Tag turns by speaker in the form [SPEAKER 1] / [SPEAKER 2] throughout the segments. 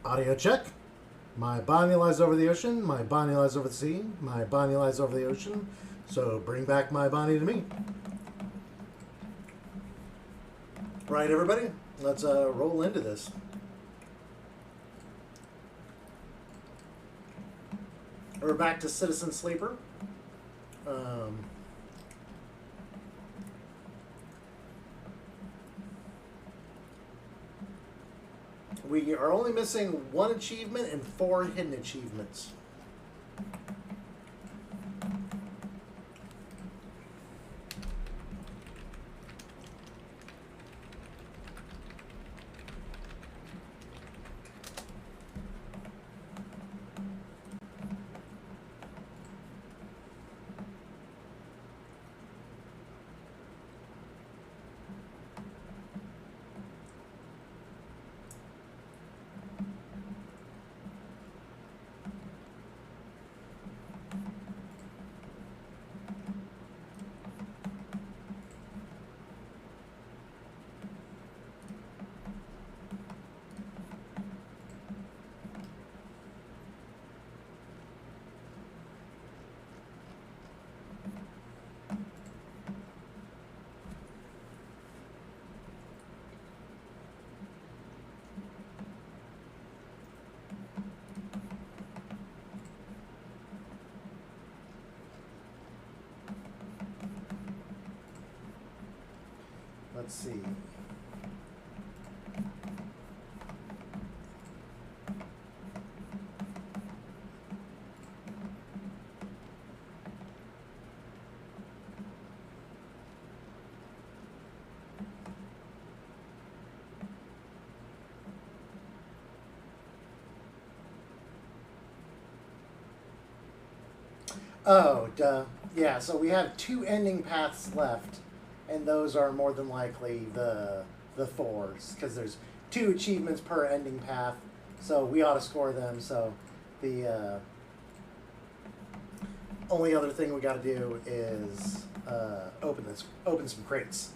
[SPEAKER 1] Audio check. My body lies over the ocean. My body lies over the sea. My body lies over the ocean. So bring back my body to me. Right, everybody? Let's roll into this. We're back to Citizen Sleeper. We are only missing 1 achievement and 4 hidden achievements. Let's see. Oh, duh. Yeah, so we have 2 ending paths left, and those are more than likely the Thors, because there's 2 achievements per ending path, so we ought to score them. So the only other thing we got to do is open some crates.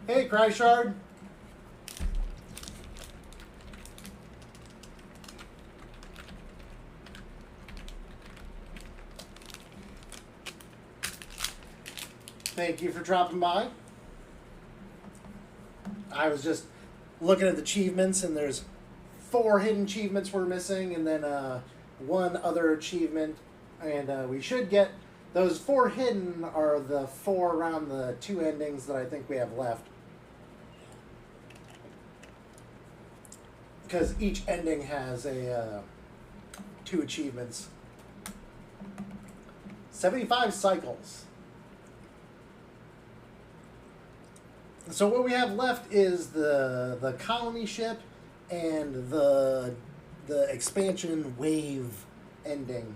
[SPEAKER 1] Hey, Cryshard. Thank you for dropping by. I was just looking at the achievements, and there's 4 hidden achievements we're missing, and then 1 other achievement, and we should get those 4 hidden are the 4 around the 2 endings that I think we have left, because each ending has a 2 achievements. 75 cycles. So what we have left is the colony ship and the expansion wave ending.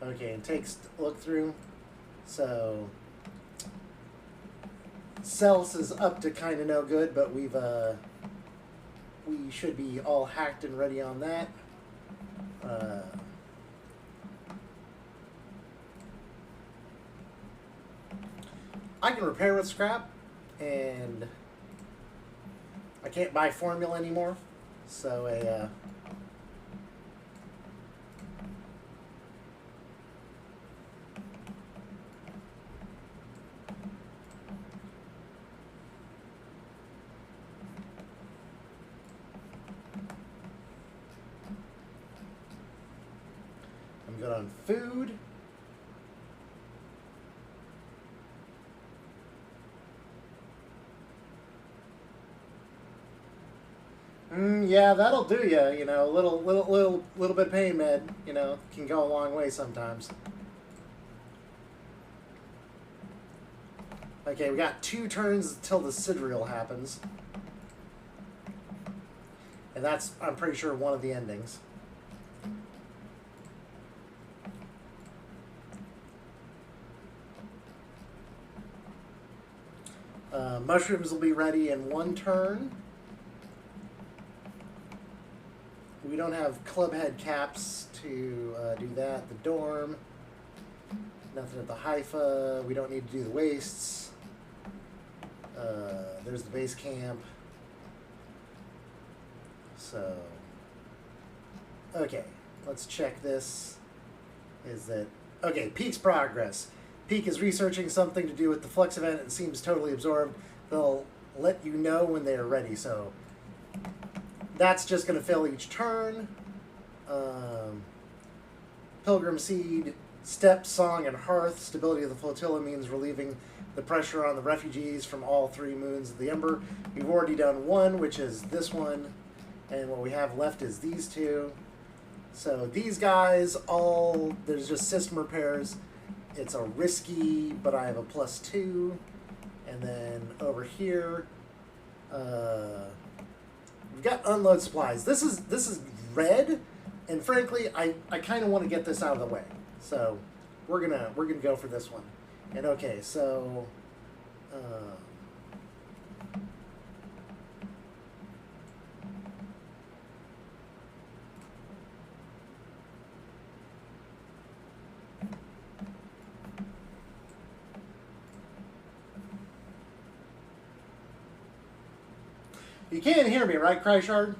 [SPEAKER 1] Okay, it takes a look through. So Cels is up to kind of no good, but we should be all hacked and ready on that. I can repair with scrap, and I can't buy formula anymore, so I'm good on food. Yeah, that'll do ya. You know, little bit of pain med. You know, can go a long way sometimes. Okay, we got 2 turns till the Sidriel happens, and that's, I'm pretty sure, one of the endings. Mushrooms will be ready in 1 turn. We don't have club head caps to do that. The dorm. Nothing at the Haifa. We don't need to do the wastes. There's the base camp. So, okay, let's check this. Is that, okay, Peak's progress. Peak is researching something to do with the Flux event and seems totally absorbed. They'll let you know when they are ready, so that's just going to fill each turn. Pilgrim Seed, Step, Song, and Hearth. Stability of the flotilla means relieving the pressure on the refugees from all 3 moons of the Ember. We've already done one, which is this one, and what we have left is these 2. So these guys, all, there's just system repairs. It's a risky, but I have a +2. And then over here, we've got unload supplies. This is red, and frankly, I kind of want to get this out of the way. So we're gonna go for this one. And okay, so you can't hear me, right, Kryshard?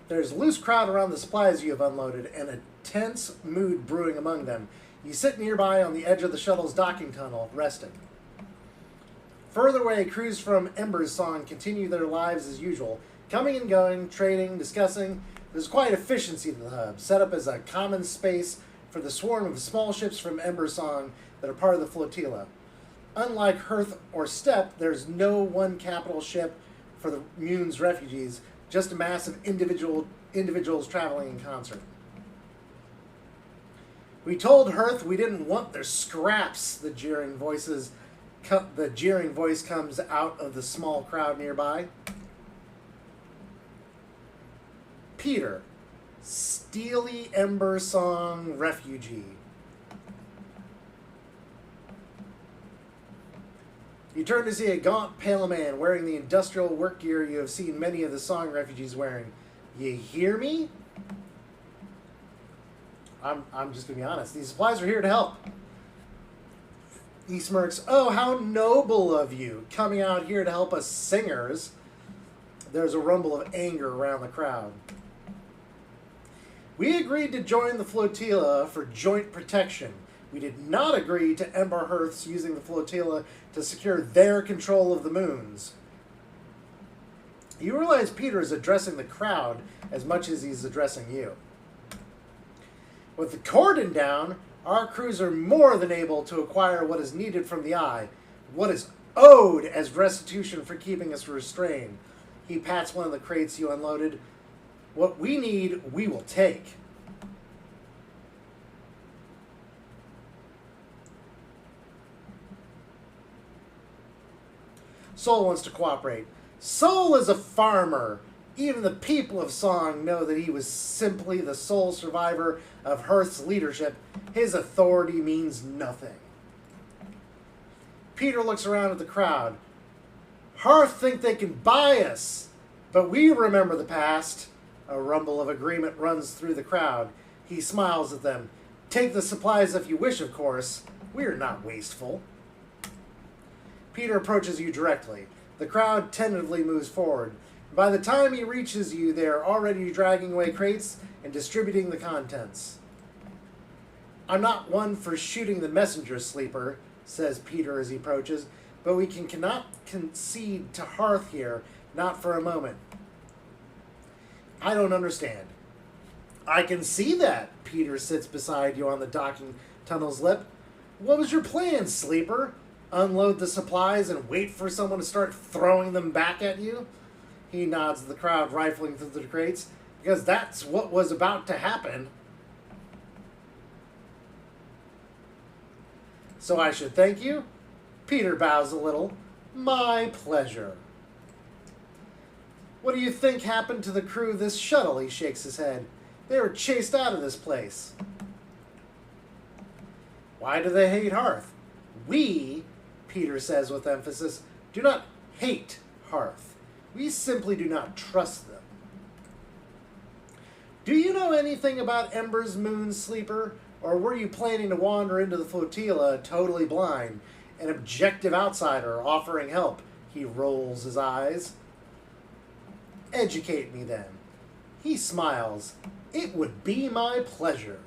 [SPEAKER 1] There's a loose crowd around the supplies you have unloaded, and a tense mood brewing among them. You sit nearby on the edge of the shuttle's docking tunnel, resting. Further away, crews from Ember's Song continue their lives as usual, coming and going, trading, discussing. There's quite efficiency to the hub, set up as a common space for the swarm of small ships from Ember Song that are part of the flotilla. Unlike Hearth or Step, there's no one capital ship for the Mune's refugees, just a mass of individuals traveling in concert. We told Hearth we didn't want their scraps, the jeering voice comes out of the small crowd nearby. Peter, Steely Ember Song refugee. You turn to see a gaunt, pale man wearing the industrial work gear you have seen many of the Song refugees wearing. You hear me? I'm just going to be honest. These supplies are here to help. He smirks. Oh, how noble of you, coming out here to help us singers. There's a rumble of anger around the crowd. We agreed to join the flotilla for joint protection. We did not agree to Ember Hearth's using the flotilla to secure their control of the moons. You realize Peter is addressing the crowd as much as he's addressing you. With the cordon down, our crews are more than able to acquire what is needed from the Eye, what is owed as restitution for keeping us restrained. He pats one of the crates you unloaded. What we need, we will take. Sol wants to cooperate. Sol is a farmer. Even the people of Song know that he was simply the sole survivor of Hearth's leadership. His authority means nothing. Peter looks around at the crowd. Hearth think they can buy us, but we remember the past. A rumble of agreement runs through the crowd. He smiles at them. Take the supplies if you wish, of course. We are not wasteful. Peter approaches you directly. The crowd tentatively moves forward. By the time he reaches you, they are already dragging away crates and distributing the contents. I'm not one for shooting the messenger, Sleeper, says Peter as he approaches, but we cannot concede to Hearth here, not for a moment. I don't understand. I can see that. Peter sits beside you on the docking tunnel's lip. What was your plan, Sleeper? Unload the supplies and wait for someone to start throwing them back at you? He nods at the crowd rifling through the crates, because that's what was about to happen. So I should thank you? Peter bows a little. My pleasure. What do you think happened to the crew of this shuttle? He shakes his head. They were chased out of this place. Why do they hate Hearth? We, Peter says with emphasis, do not hate Hearth. Hearth. We simply do not trust them. Do you know anything about Ember's moon, Sleeper? Or were you planning to wander into the flotilla totally blind, an objective outsider offering help? He rolls his eyes. Educate me then. He smiles. It would be my pleasure.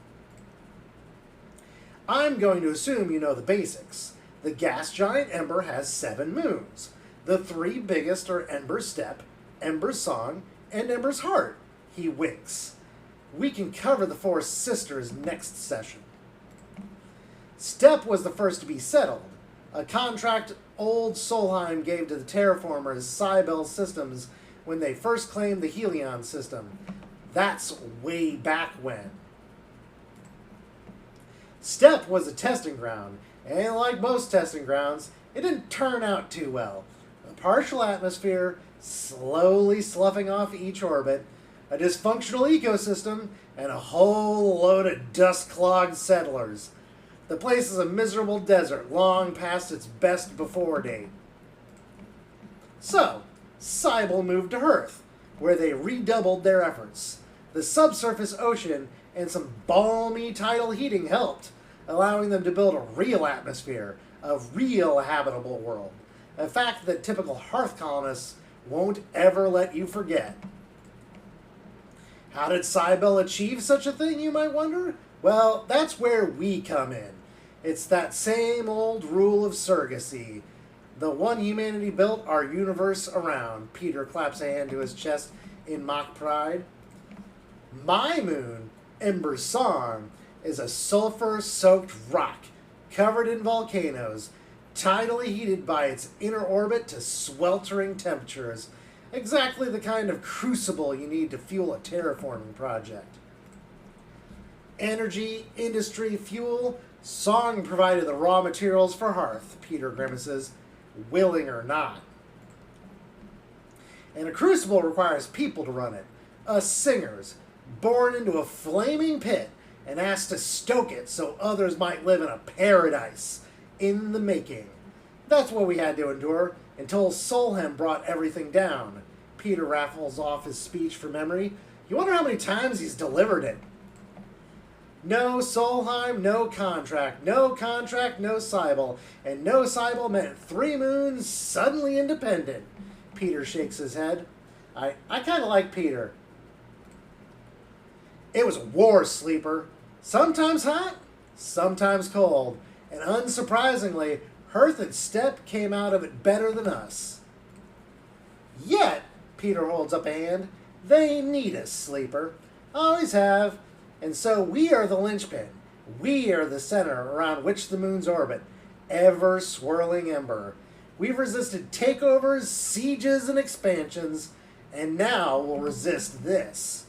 [SPEAKER 1] I'm going to assume you know the basics. The gas giant Ember has 7 moons. The 3 biggest are Ember's Step, Ember's Song, and Ember's Heart. He winks. We can cover the 4 sisters next session. Step was the first to be settled, a contract old Solheim gave to the terraformers Cybele Systems when they first claimed the Helion system. That's way back when. Step was a testing ground, and like most testing grounds, it didn't turn out too well. A partial atmosphere, slowly sloughing off each orbit, a dysfunctional ecosystem, and a whole load of dust-clogged settlers. The place is a miserable desert, long past its best before date. So, Cybele moved to Hearth, where they redoubled their efforts. The subsurface ocean and some balmy tidal heating helped, allowing them to build a real atmosphere, a real habitable world. A fact that typical Hearth colonists won't ever let you forget. How did Cybele achieve such a thing, you might wonder? Well, that's where we come in. It's that same old rule of surrogacy. The one humanity built our universe around. Peter claps a hand to his chest in mock pride. My moon, Ember's Song, is a sulfur-soaked rock covered in volcanoes, tidally heated by its inner orbit to sweltering temperatures. Exactly the kind of crucible you need to fuel a terraforming project. Energy, industry, fuel, Song provided the raw materials for Hearth, Peter grimaces, willing or not. And a crucible requires people to run it, us singers, born into a flaming pit and asked to stoke it so others might live in a paradise in the making. That's what we had to endure until Solheim brought everything down. Peter raffles off his speech from memory. You wonder how many times he's delivered it. No Solheim, no contract, no Cybele, and no Cybele meant 3 moons suddenly independent. Peter shakes his head. I kind of like Peter. It was a war, Sleeper. Sometimes hot, sometimes cold. And unsurprisingly, Hearth and Step came out of it better than us. Yet, Peter holds up a hand, they need us, Sleeper. Always have. And so we are the linchpin. We are the center around which the moons orbit. Ever swirling ember. We've resisted takeovers, sieges, and expansions, and now we'll resist this.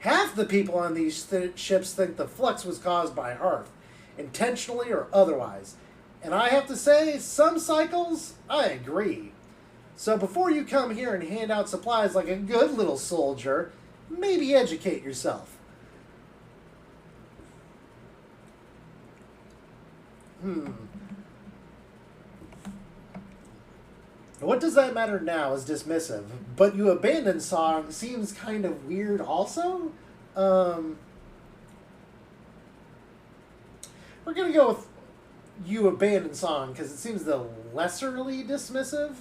[SPEAKER 1] Half the people on these ships think the flux was caused by Hearth, intentionally or otherwise. And I have to say, some cycles, I agree. So before you come here and hand out supplies like a good little soldier, maybe educate yourself. What does that matter now is dismissive, but you abandon Song seems kind of weird also. We're going to go with you abandon Song because it seems the lesserly dismissive.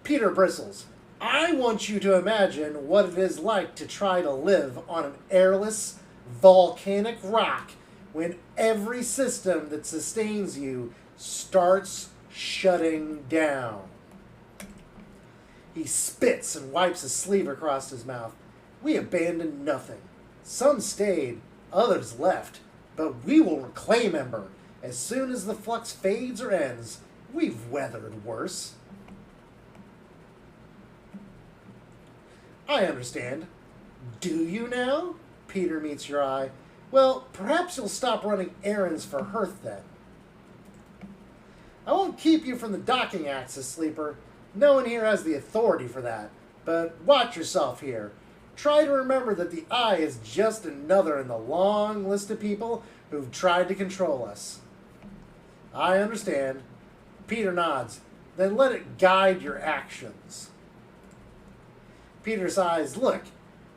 [SPEAKER 1] Peter bristles. I want you to imagine what it is like to try to live on an airless, volcanic rock when every system that sustains you starts shutting down. He spits and wipes a sleeve across his mouth. We abandoned nothing. Some stayed, others left, but we will reclaim Ember. As soon as the flux fades or ends, we've weathered worse. I understand. Do you now? Peter meets your eye. Well, perhaps you'll stop running errands for Hearth then. I won't keep you from the docking axis, Sleeper. No one here has the authority for that. But watch yourself here. Try to remember that the Eye is just another in the long list of people who've tried to control us. I understand. Peter nods. then let it guide your actions. Peter sighs, look,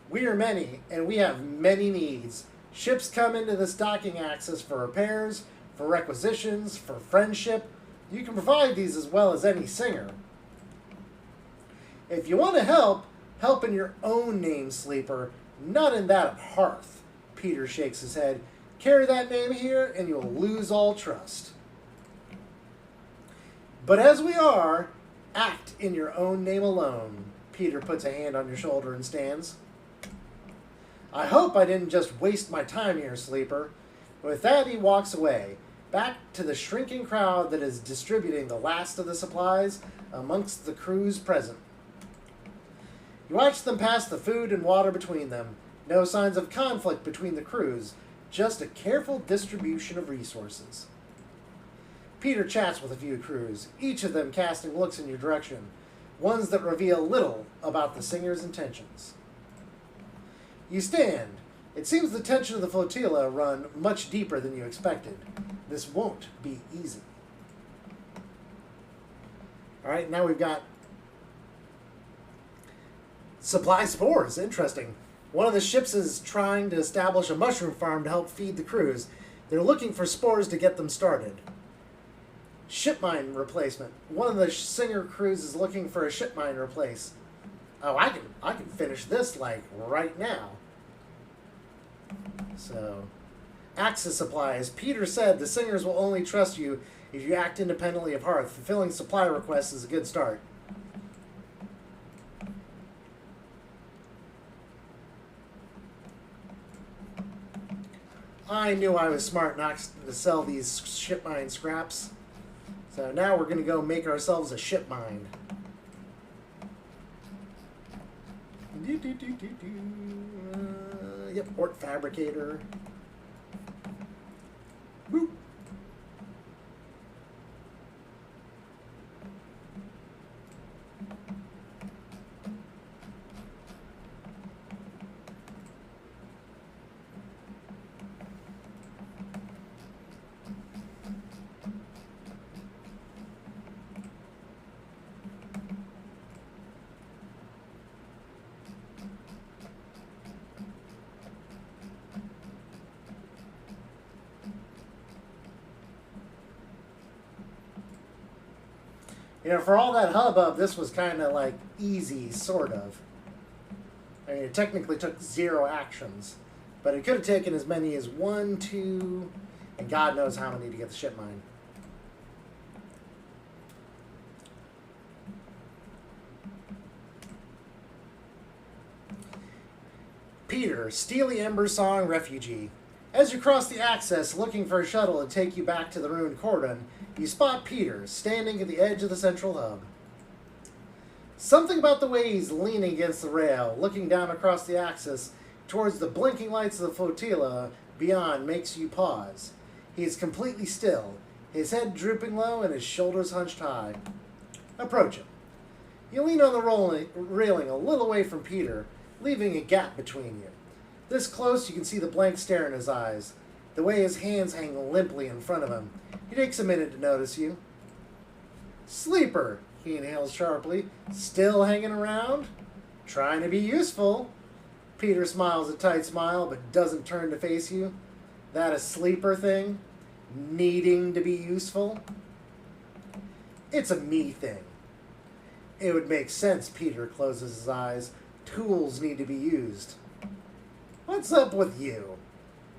[SPEAKER 1] we are many, and we have many needs. Ships come into this docking axis for repairs, for requisitions, for friendship. You can provide these as well as any singer. If you want to help, help in your own name, Sleeper, not in that of Hearth. Peter shakes his head. Carry that name here, and you'll lose all trust. But as we are, act in your own name alone. Peter puts a hand on your shoulder and stands. I hope I didn't just waste my time here, Sleeper. With that, he walks away, back to the shrinking crowd that is distributing the last of the supplies amongst the crews present. You watch them pass the food and water between them. No signs of conflict between the crews, just a careful distribution of resources. Peter chats with a few crews, each of them casting looks in your direction, ones that reveal little about the singer's intentions. You stand. It seems the tension of the flotilla run much deeper than you expected. This won't be easy. Alright, now we've got supply spores. Interesting. One of the ships is trying to establish a mushroom farm to help feed the crews. They're looking for spores to get them started. Ship mine replacement. One of the Singer crews is looking for a ship mine replace. Oh, I can finish this like right now. So, Axis supplies. Peter said the Singers will only trust you if you act independently of Hearth. Fulfilling supply requests is a good start. I knew I was smart not to sell these ship mine scraps. So now we're going to go make ourselves a ship mine. Yep, Port Fabricator. Woo. You know, for all that hubbub, this was kind of like easy, sort of. I mean, it technically took 0 actions, but it could have taken as many as 1, 2, and God knows how many to get the ship mine. Peter, Steely Ember Song refugee. As you cross the access looking for a shuttle to take you back to the ruined Cordon, you spot Peter standing at the edge of the central hub. Something about the way he's leaning against the rail, looking down across the axis towards the blinking lights of the flotilla beyond makes you pause. He is completely still, his head drooping low and his shoulders hunched high. Approach him. You lean on the railing a little away from Peter, leaving a gap between you. This close, you can see the blank stare in his eyes, the way his hands hang limply in front of him. He takes a minute to notice you. Sleeper, he inhales sharply. Still hanging around? Trying to be useful. Peter smiles a tight smile, but doesn't turn to face you. That a Sleeper thing? Needing to be useful? It's a me thing. It would make sense, Peter closes his eyes. Tools need to be used. What's up with you?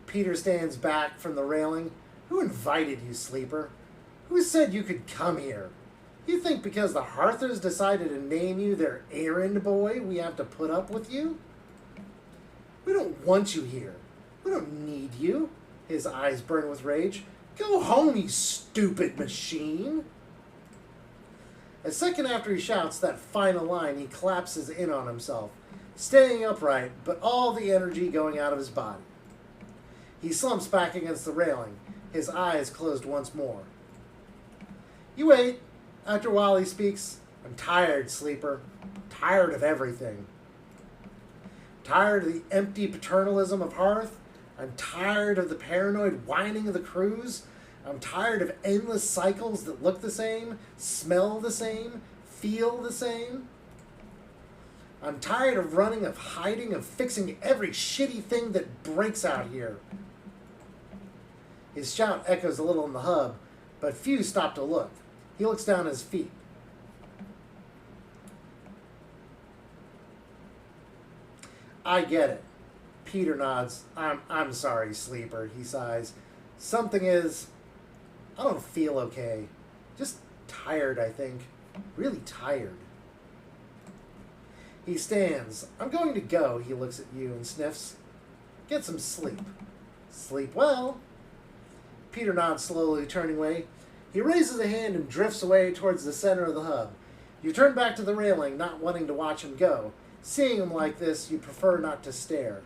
[SPEAKER 1] Peter stands back from the railing. Who invited you, Sleeper? Who said you could come here? You think because the Hearthers decided to name you their errand boy, we have to put up with you? We don't want you here. We don't need you. His eyes burn with rage. Go home, you stupid machine. A second after he shouts that final line, he collapses in on himself, staying upright, but all the energy going out of his body. He slumps back against the railing, his eyes closed once more. You wait. After a while he speaks. I'm tired, Sleeper. Tired of everything. Tired of the empty paternalism of Hearth. I'm tired of the paranoid whining of the crews. I'm tired of endless cycles that look the same, smell the same, feel the same. I'm tired of running, of hiding, of fixing every shitty thing that breaks out here. His shout echoes a little in the hub, but few stop to look. He looks down at his feet. I get it. Peter nods. I'm sorry, sleeper, he sighs. Something is... I don't feel okay. Just tired, I think. Really tired. He stands. I'm going to go, he looks at you and sniffs. Get some sleep. Sleep well. Peter nods slowly, turning away. He raises a hand and drifts away towards the center of the hub. You turn back to the railing, not wanting to watch him go. Seeing him like this, you prefer not to stare.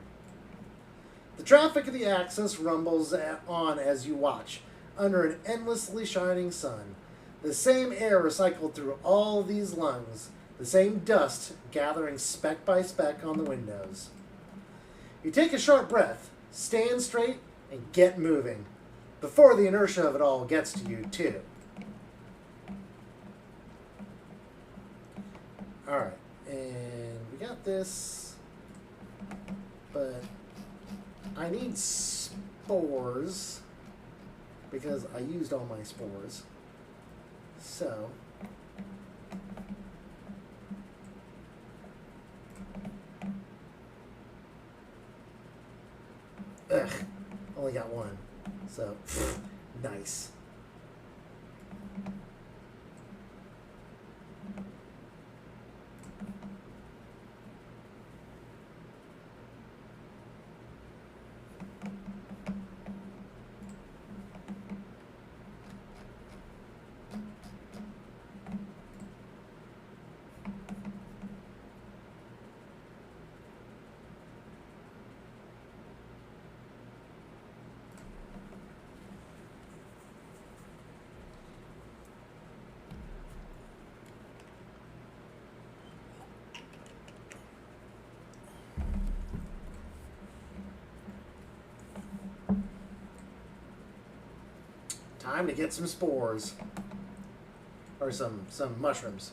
[SPEAKER 1] The traffic of the axis rumbles on as you watch, under an endlessly shining sun. The same air recycled through all these lungs, the same dust gathering speck by speck on the windows. You take a sharp breath, stand straight, and get moving, before the inertia of it all gets to you, too. Alright, and we got this, but I need spores, because I used all my spores. So, only got one. So, nice. Time to get some spores. Or some mushrooms.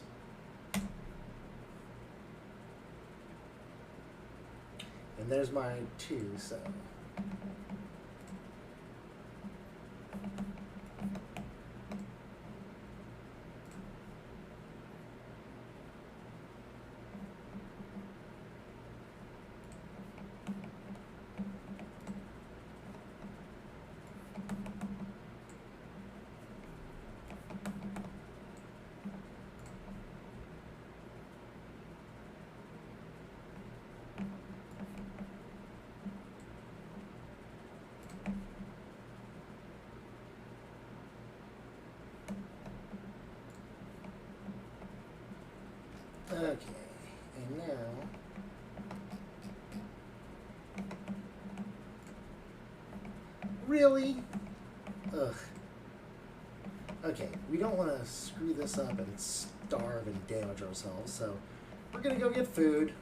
[SPEAKER 1] And there's my 2, so... Okay, and now... Really? Ugh. Okay, we don't want to screw this up and starve and damage ourselves, so we're gonna go get food.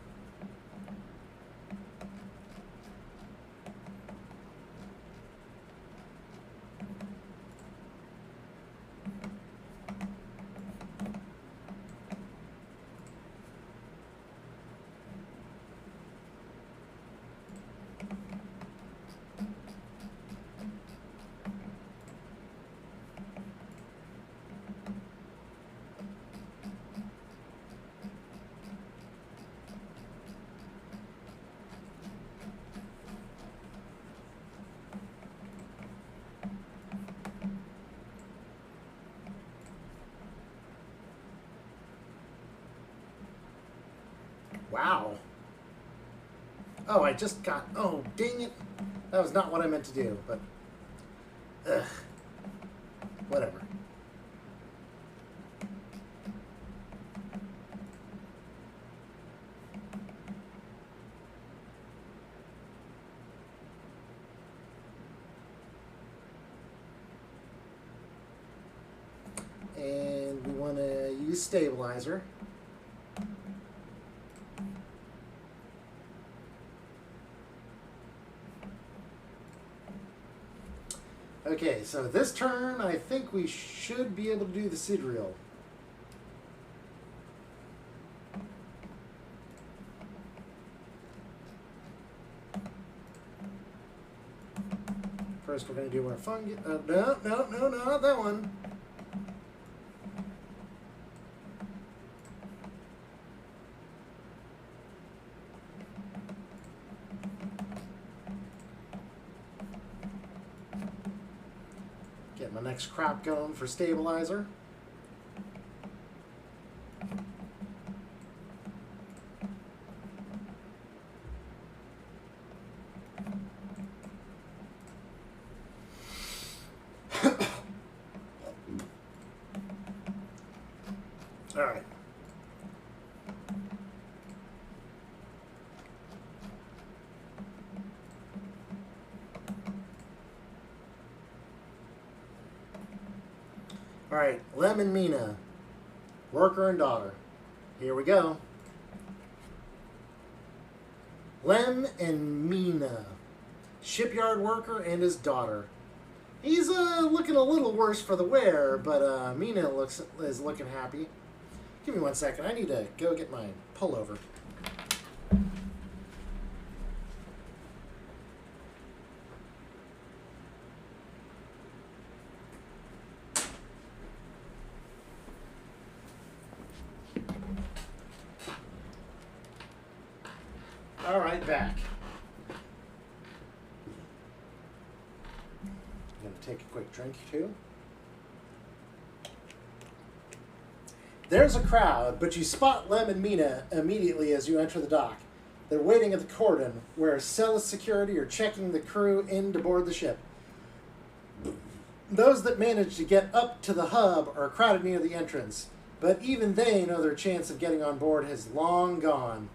[SPEAKER 1] Wow. Oh, I just got... Oh, dang it. That was not what I meant to do, but... Ugh. Whatever. And we want to use stabilizer. Okay, so this turn, I think we should be able to do the sidereal. First, we're going to do our fun. No, not that one. Get my next crop going for stabilizer. All right. All right, Lem and Mina, worker and daughter. Here we go. Lem and Mina, shipyard worker and his daughter. He's looking a little worse for the wear, but Mina is looking happy. Give me 1 second. I need to go get my pullover. All right, back. I'm going to take a quick drink, too. There's a crowd, but you spot Lem and Mina immediately as you enter the dock. They're waiting at the cordon, where Celis security are checking the crew in to board the ship. Those that manage to get up to the hub are crowded near the entrance, but even they know their chance of getting on board has long gone.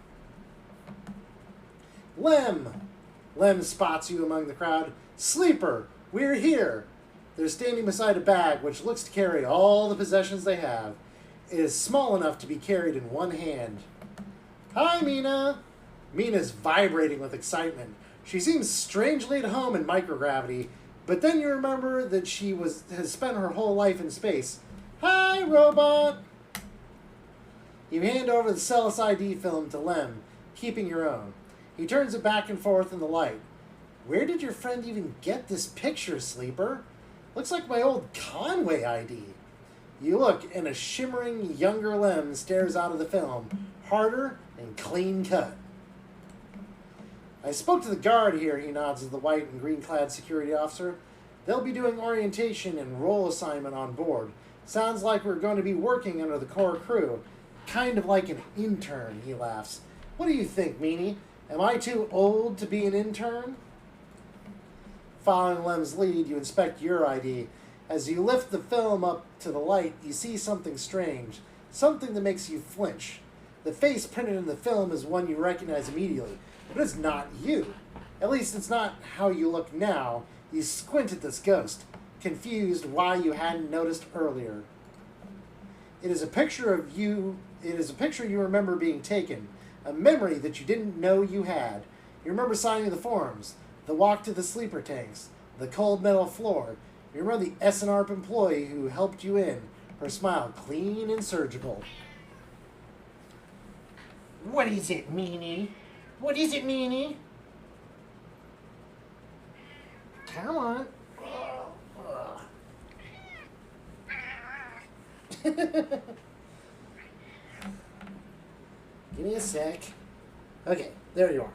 [SPEAKER 1] Lem! Lem spots you among the crowd. Sleeper, we're here! They're standing beside a bag which looks to carry all the possessions they have. It is small enough to be carried in one hand. Hi, Mina! Mina's vibrating with excitement. She seems strangely at home in microgravity, but then you remember that she has spent her whole life in space. Hi, robot! You hand over the Celis ID film to Lem, keeping your own. He turns it back and forth in the light. Where did your friend even get this picture, Sleeper? Looks like my old Conway ID. You look, and a shimmering younger Lem stares out of the film, harder and clean cut. I spoke to the guard here, he nods at the white and green-clad security officer. They'll be doing orientation and role assignment on board. Sounds like we're going to be working under the core crew. Kind of like an intern, he laughs. What do you think, Meanie? Am I too old to be an intern? Following Lem's lead, you inspect your ID. As you lift the film up to the light, you see something strange, something that makes you flinch. The face printed in the film is one you recognize immediately, but it's not you. At least it's not how you look now. You squint at this ghost, confused why you hadn't noticed earlier. It is a picture of you. It is a picture you remember being taken, a memory that you didn't know you had. You remember signing the forms, the walk to the sleeper tanks, the cold metal floor. You remember the SNARP employee who helped you in, her smile clean and surgical. What is it, Meanie? What is it, Meanie? Come on. Give me a sec. Okay, there you are.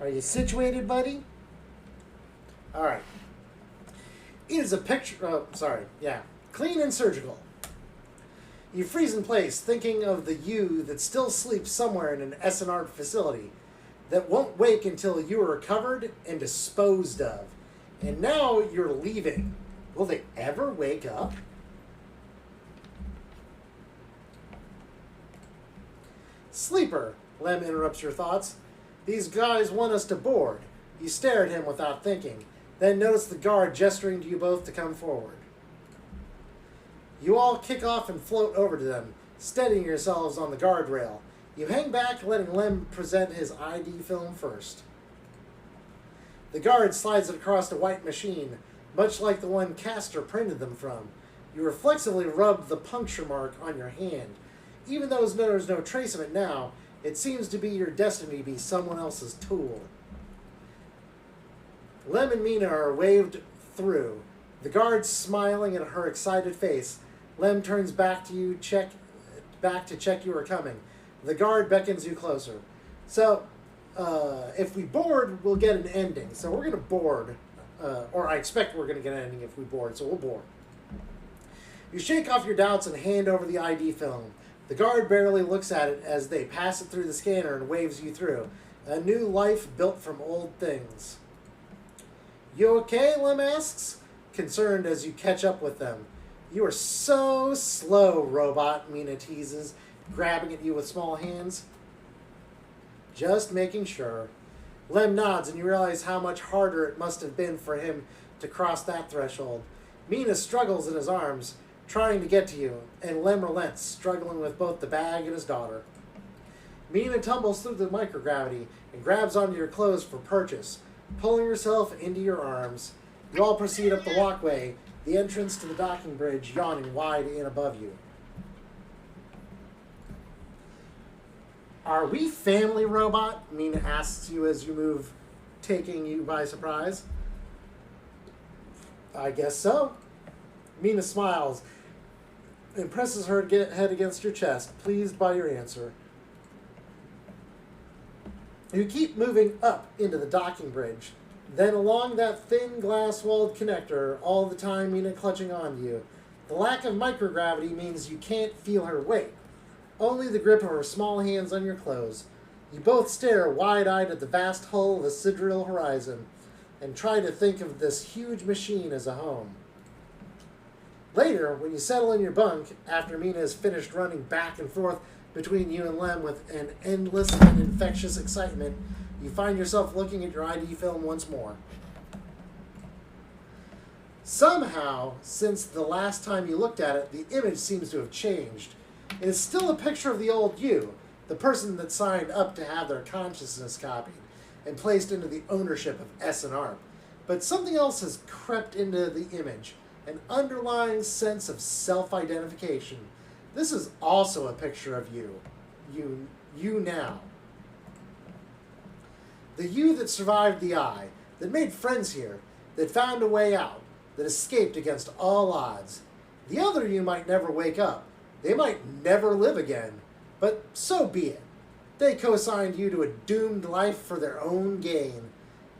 [SPEAKER 1] Are you situated, buddy? All right. It is a picture, clean and surgical. You freeze in place, thinking of the you that still sleeps somewhere in an SNR facility, that won't wake until you are recovered and disposed of. And now you're leaving. Will they ever wake up? Sleeper, Lem interrupts your thoughts. These guys want us to board. You stare at him without thinking. Then notice the guard gesturing to you both to come forward. You all kick off and float over to them, steadying yourselves on the guardrail. You hang back, letting Lem present his ID film first. The guard slides it across a white machine, much like the one Castor printed them from. You reflexively rub the puncture mark on your hand. Even though there's no trace of it now, it seems to be your destiny to be someone else's tool. Lem and Mina are waved through, the guard smiling at her excited face. Lem turns back to check you are coming. The guard beckons you closer. So, if we board, we'll get an ending. So we're going to board, or I expect we're going to get an ending if we board, so we'll board. You shake off your doubts and hand over the ID film. The guard barely looks at it as they pass it through the scanner and waves you through. A new life built from old things. You okay? Lem asks, concerned as you catch up with them. You are so slow, robot, Mina teases, grabbing at you with small hands. Just making sure. Lem nods and you realize how much harder it must have been for him to cross that threshold. Mina struggles in his arms, trying to get to you, and Lem relents, struggling with both the bag and his daughter. Mina tumbles through the microgravity and grabs onto your clothes for purchase, pulling herself into your arms. You all proceed up the walkway, the entrance to the docking bridge yawning wide in above you. Are we family, robot? Mina asks you as you move, taking you by surprise. I guess so. Mina smiles and presses her head against your chest, pleased by your answer. You keep moving up into the docking bridge, then along that thin glass-walled connector, all the time Mina clutching onto you. The lack of microgravity means you can't feel her weight, only the grip of her small hands on your clothes. You both stare wide-eyed at the vast hull of the sidereal horizon and try to think of this huge machine as a home. Later, when you settle in your bunk, after Mina has finished running back and forth between you and Lem with an endless and infectious excitement, you find yourself looking at your ID film once more. Somehow, since the last time you looked at it, the image seems to have changed. It is still a picture of the old you, the person that signed up to have their consciousness copied and placed into the ownership of S&R. But something else has crept into the image, an underlying sense of self-identification. This is also a picture of you. You now. The you that survived the eye, that made friends here, that found a way out, that escaped against all odds. The other you might never wake up. They might never live again. But so be it. They co-signed you to a doomed life for their own gain.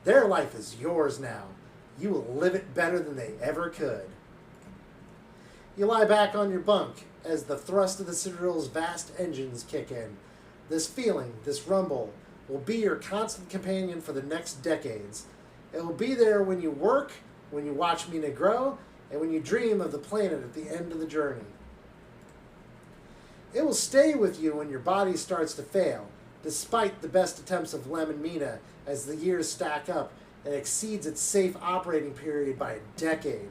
[SPEAKER 1] Their life is yours now. You will live it better than they ever could. You lie back on your bunk as the thrust of the Sidereal's vast engines kick in. This feeling, this rumble, will be your constant companion for the next decades. It will be there when you work, when you watch Mina grow, and when you dream of the planet at the end of the journey. It will stay with you when your body starts to fail, despite the best attempts of Lem and Mina as the years stack up and exceeds its safe operating period by a decade.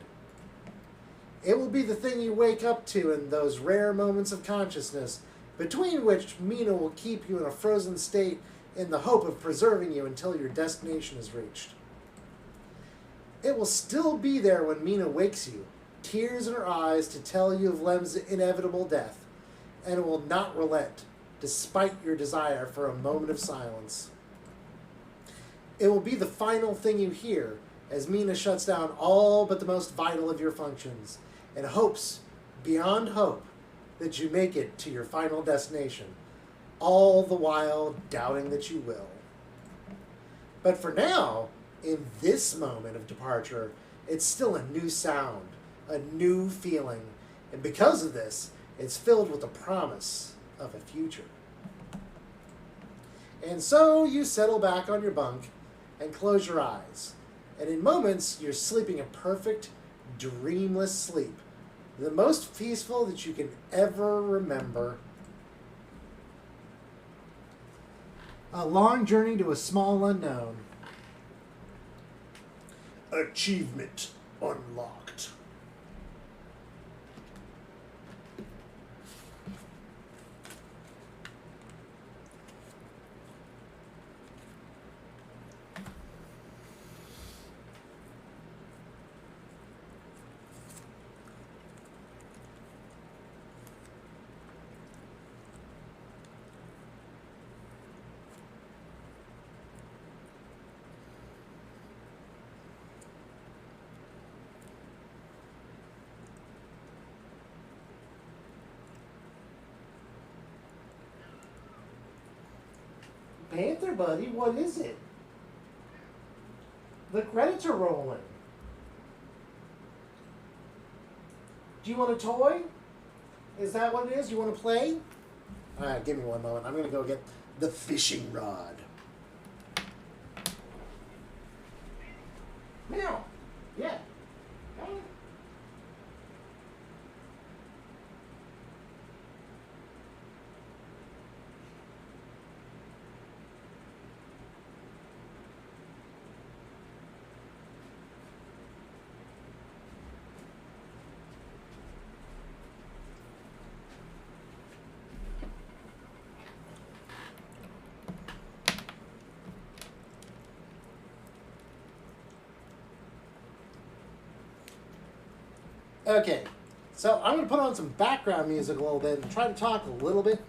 [SPEAKER 1] It will be the thing you wake up to in those rare moments of consciousness, between which Mina will keep you in a frozen state in the hope of preserving you until your destination is reached. It will still be there when Mina wakes you, tears in her eyes to tell you of Lem's inevitable death, and it will not relent, despite your desire for a moment of silence. It will be the final thing you hear as Mina shuts down all but the most vital of your functions, and hopes, beyond hope, that you make it to your final destination, all the while doubting that you will. But for now, in this moment of departure, it's still a new sound, a new feeling, and because of this, it's filled with the promise of a future. And so you settle back on your bunk and close your eyes, and in moments you're sleeping a perfect, dreamless sleep, the most peaceful that you can ever remember. A long journey to a small unknown. Achievement unlocked. Panther, buddy, what is it? The credits are rolling. Do you want a toy? Is that what it is? You want to play? All right, give me one moment. I'm going to go get the fishing rod. Meow. Yeah. Okay, so I'm going to put on some background music a little bit and try to talk a little bit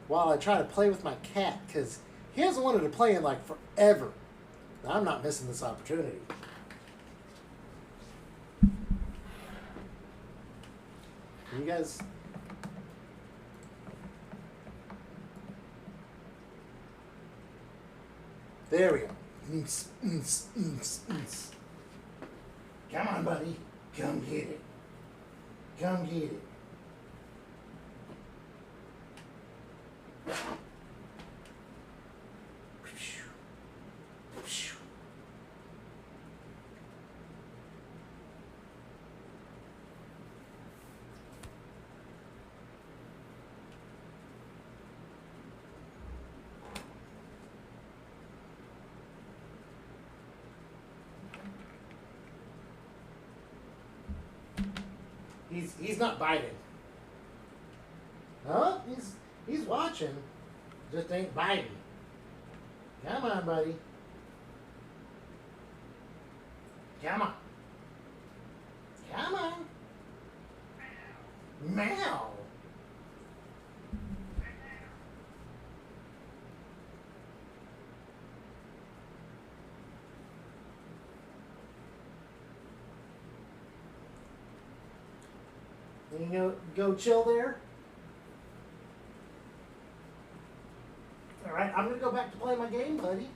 [SPEAKER 1] while I try to play with my cat, because he hasn't wanted to play in like forever. Now, I'm not missing this opportunity. You guys... There we go. Come on, buddy. Come get it. Come get it. He's not biting. Huh? He's watching. Just ain't biting. Come on, buddy. Come on. Come on. Meow. You go chill there. All right, I'm gonna go back to play my game, buddy.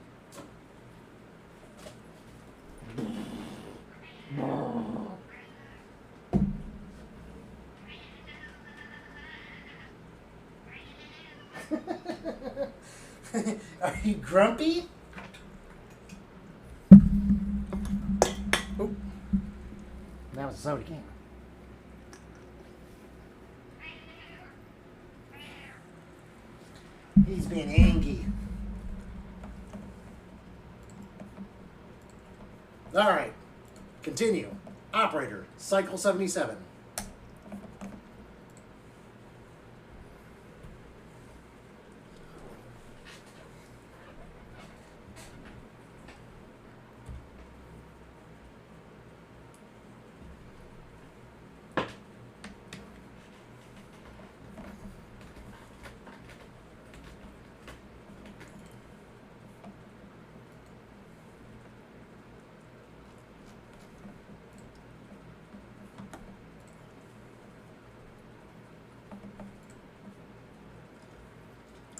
[SPEAKER 1] Are you grumpy? Oh, that was a soda can. He's being angry. All right. Continue. Operator, cycle 77.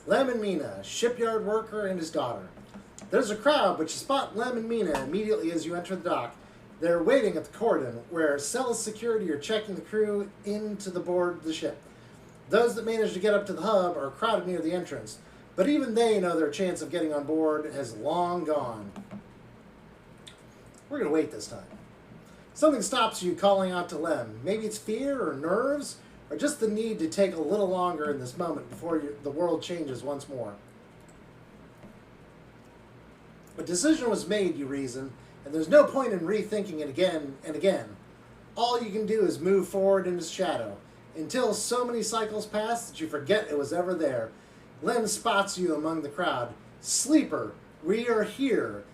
[SPEAKER 1] Lem and Mina, shipyard worker and his daughter. There's a crowd, but you spot Lem and Mina immediately as you enter the dock. They're waiting at the cordon, where Celis security are checking the crew into the board of the ship. Those that manage to get up to the hub are crowded near the entrance, but even they know their chance of getting on board has long gone. We're going to wait this time. Something stops you calling out to Lem. Maybe it's fear or nerves, or just the need to take a little longer in this moment before the world changes once more. A decision was made, you reason, and there's no point in rethinking it again and again. All you can do is move forward in its shadow, until so many cycles pass that you forget it was ever there. Lem spots you among the crowd. Sleeper, we are here.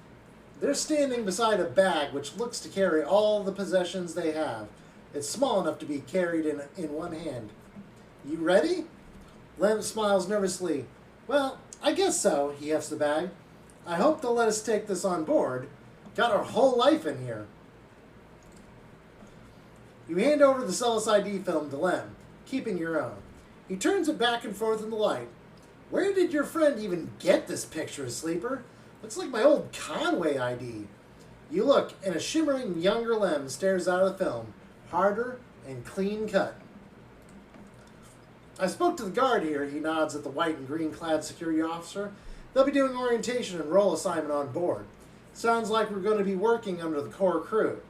[SPEAKER 1] They're standing beside a bag which looks to carry all the possessions they have. It's small enough to be carried in one hand. You ready? Lem smiles nervously. Well, I guess so, he hefts the bag. I hope they'll let us take this on board. Got our whole life in here. You hand over the Celis ID film to Lem, keeping your own. He turns it back and forth in the light. Where did your friend even get this picture, Sleeper? Looks like my old Conway ID. You look, and a shimmering younger Lem stares out of the film, harder and clean cut. I spoke to the guard here, he nods at the white and green clad security officer. They'll be doing orientation and role assignment on board. Sounds like we're going to be working under the core crew.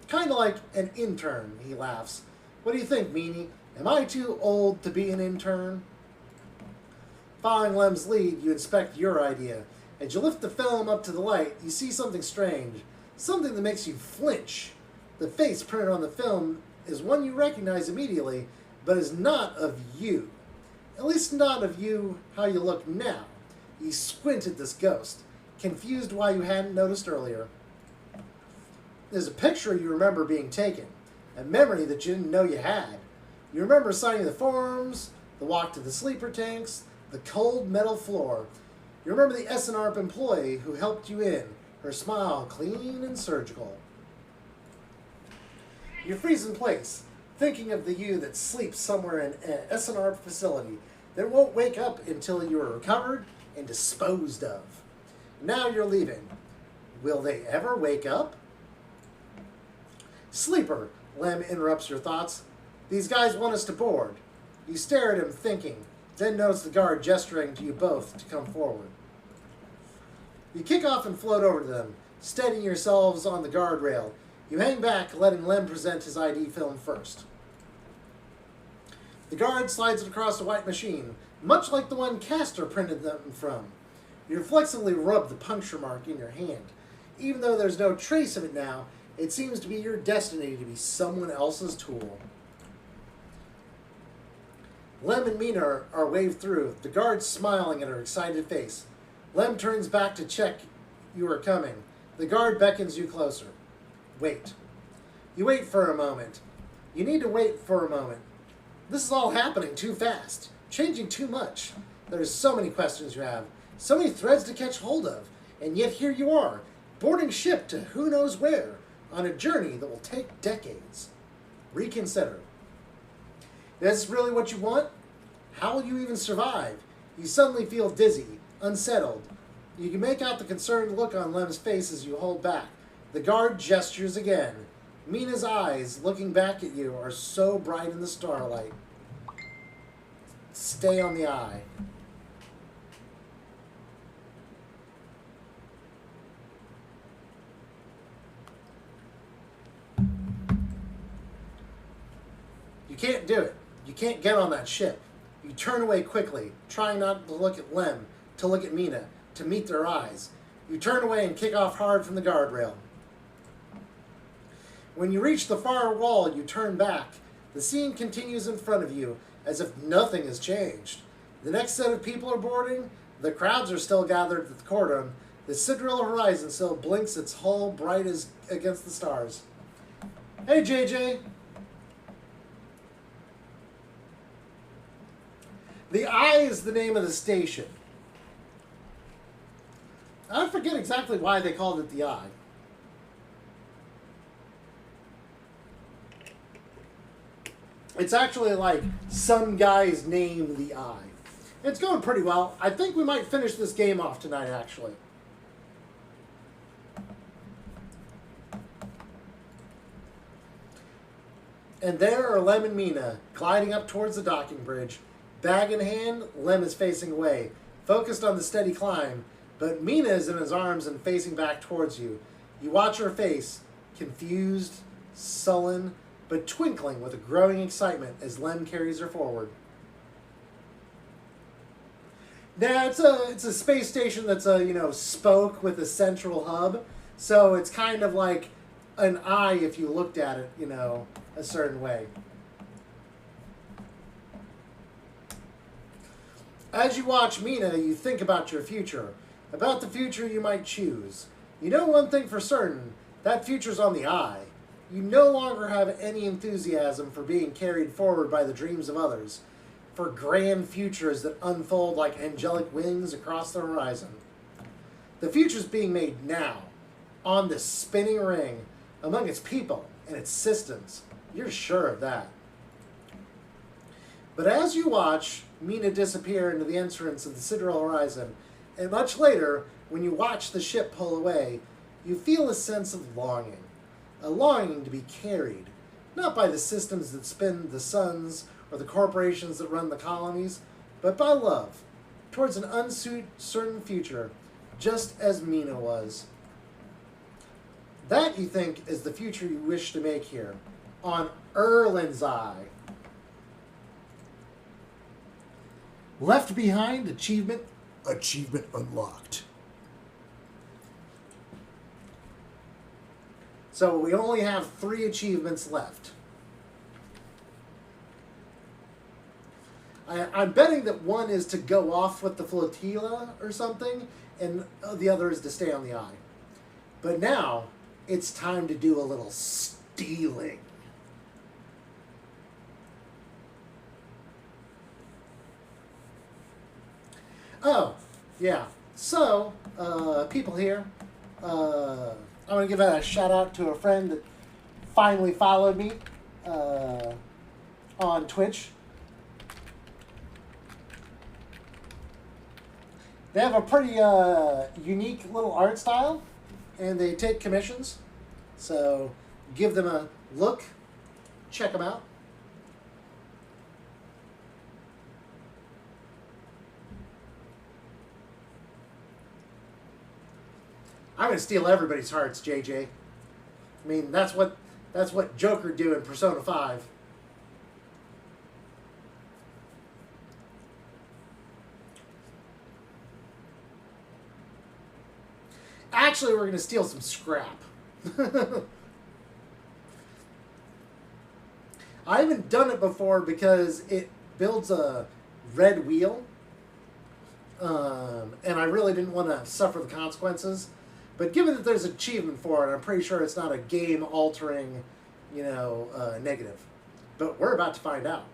[SPEAKER 1] Kind of like an intern, he laughs. What do you think, Meanie? Am I too old to be an intern? Following Lem's lead, you inspect your idea. As you lift the film up to the light, you see something strange. Something that makes you flinch. The face printed on the film is one you recognize immediately, but is not of you. At least not of you how you look now. You squint at this ghost, confused why you hadn't noticed earlier. There's a picture you remember being taken, a memory that you didn't know you had. You remember signing the forms, the walk to the sleeper tanks, the cold metal floor. You remember the SNARP employee who helped you in, her smile clean and surgical. You freeze in place, thinking of the you that sleeps somewhere in an SNARP facility that won't wake up until you are recovered and disposed of. Now you're leaving. Will they ever wake up? Sleeper, Lem interrupts your thoughts. These guys want us to board. You stare at him thinking, then notice the guard gesturing to you both to come forward. You kick off and float over to them, steadying yourselves on the guardrail. You hang back, letting Lem present his ID film first. The guard slides it across the white machine, much like the one Castor printed them from. You reflexively rub the puncture mark in your hand. Even though there's no trace of it now, it seems to be your destiny to be someone else's tool. Lem and Mina are waved through, the guard smiling at her excited face. Lem turns back to check you are coming. The guard beckons you closer. Wait. You wait for a moment. You need to wait for a moment. This is all happening too fast, changing too much. There's so many questions you have, so many threads to catch hold of, and yet here you are, boarding ship to who knows where, on a journey that will take decades. Reconsider. Is this really what you want? How will you even survive? You suddenly feel dizzy, unsettled. You can make out the concerned look on Lem's face as you hold back. The guard gestures again. Mina's eyes, looking back at you, are so bright in the starlight. Stay on the eye. You can't do it. You can't get on that ship. You turn away quickly, trying not to look at Lem, to look at Mina, to meet their eyes. You turn away and kick off hard from the guardrail. When you reach the far wall, you turn back. The scene continues in front of you, as if nothing has changed. The next set of people are boarding. The crowds are still gathered at the cordon. The Cinderella horizon still blinks its hull bright as against the stars. Hey, JJ. The Eye is the name of the station. I forget exactly why they called it the Eye. It's actually like some guy's name, the Eye. It's going pretty well. I think we might finish this game off tonight, actually. And there are Lem and Mina, gliding up towards the docking bridge. Bag in hand, Lem is facing away, focused on the steady climb, but Mina is in his arms and facing back towards you. You watch her face, confused, sullen, but twinkling with a growing excitement as Lem carries her forward. Now, it's a space station that's a, spoke with a central hub, so it's kind of like an eye if you looked at it, a certain way. As you watch Mina, you think about your future, about the future you might choose. You know one thing for certain, that future's on the Eye. You no longer have any enthusiasm for being carried forward by the dreams of others, for grand futures that unfold like angelic wings across the horizon. The future's being made now, on this spinning ring, among its people and its systems. You're sure of that. But as you watch Mina disappear into the entrance of the Sidereal Horizon, and much later, when you watch the ship pull away, you feel a sense of longing. A longing to be carried, not by the systems that spin the suns or the corporations that run the colonies, but by love, towards an uncertain future, just as Mina was. That, you think, is the future you wish to make here, on Erlin's Eye. Left behind achievement. Achievement unlocked. So we only have 3 achievements left. I'm betting that one is to go off with the flotilla or something, and the other is to stay on the eye. But now, it's time to do a little stealing. Oh, yeah. So, people here, I'm going to give a shout out to a friend that finally followed me on Twitch. They have a pretty unique little art style, and they take commissions. So give them a look. Check them out. I'm going to steal everybody's hearts, JJ. I mean, that's what Joker do in Persona 5. Actually, we're going to steal some scrap. I haven't done it before because it builds a red wheel. And I really didn't want to suffer the consequences. But given that there's an achievement for it, I'm pretty sure it's not a game-altering, negative. But we're about to find out.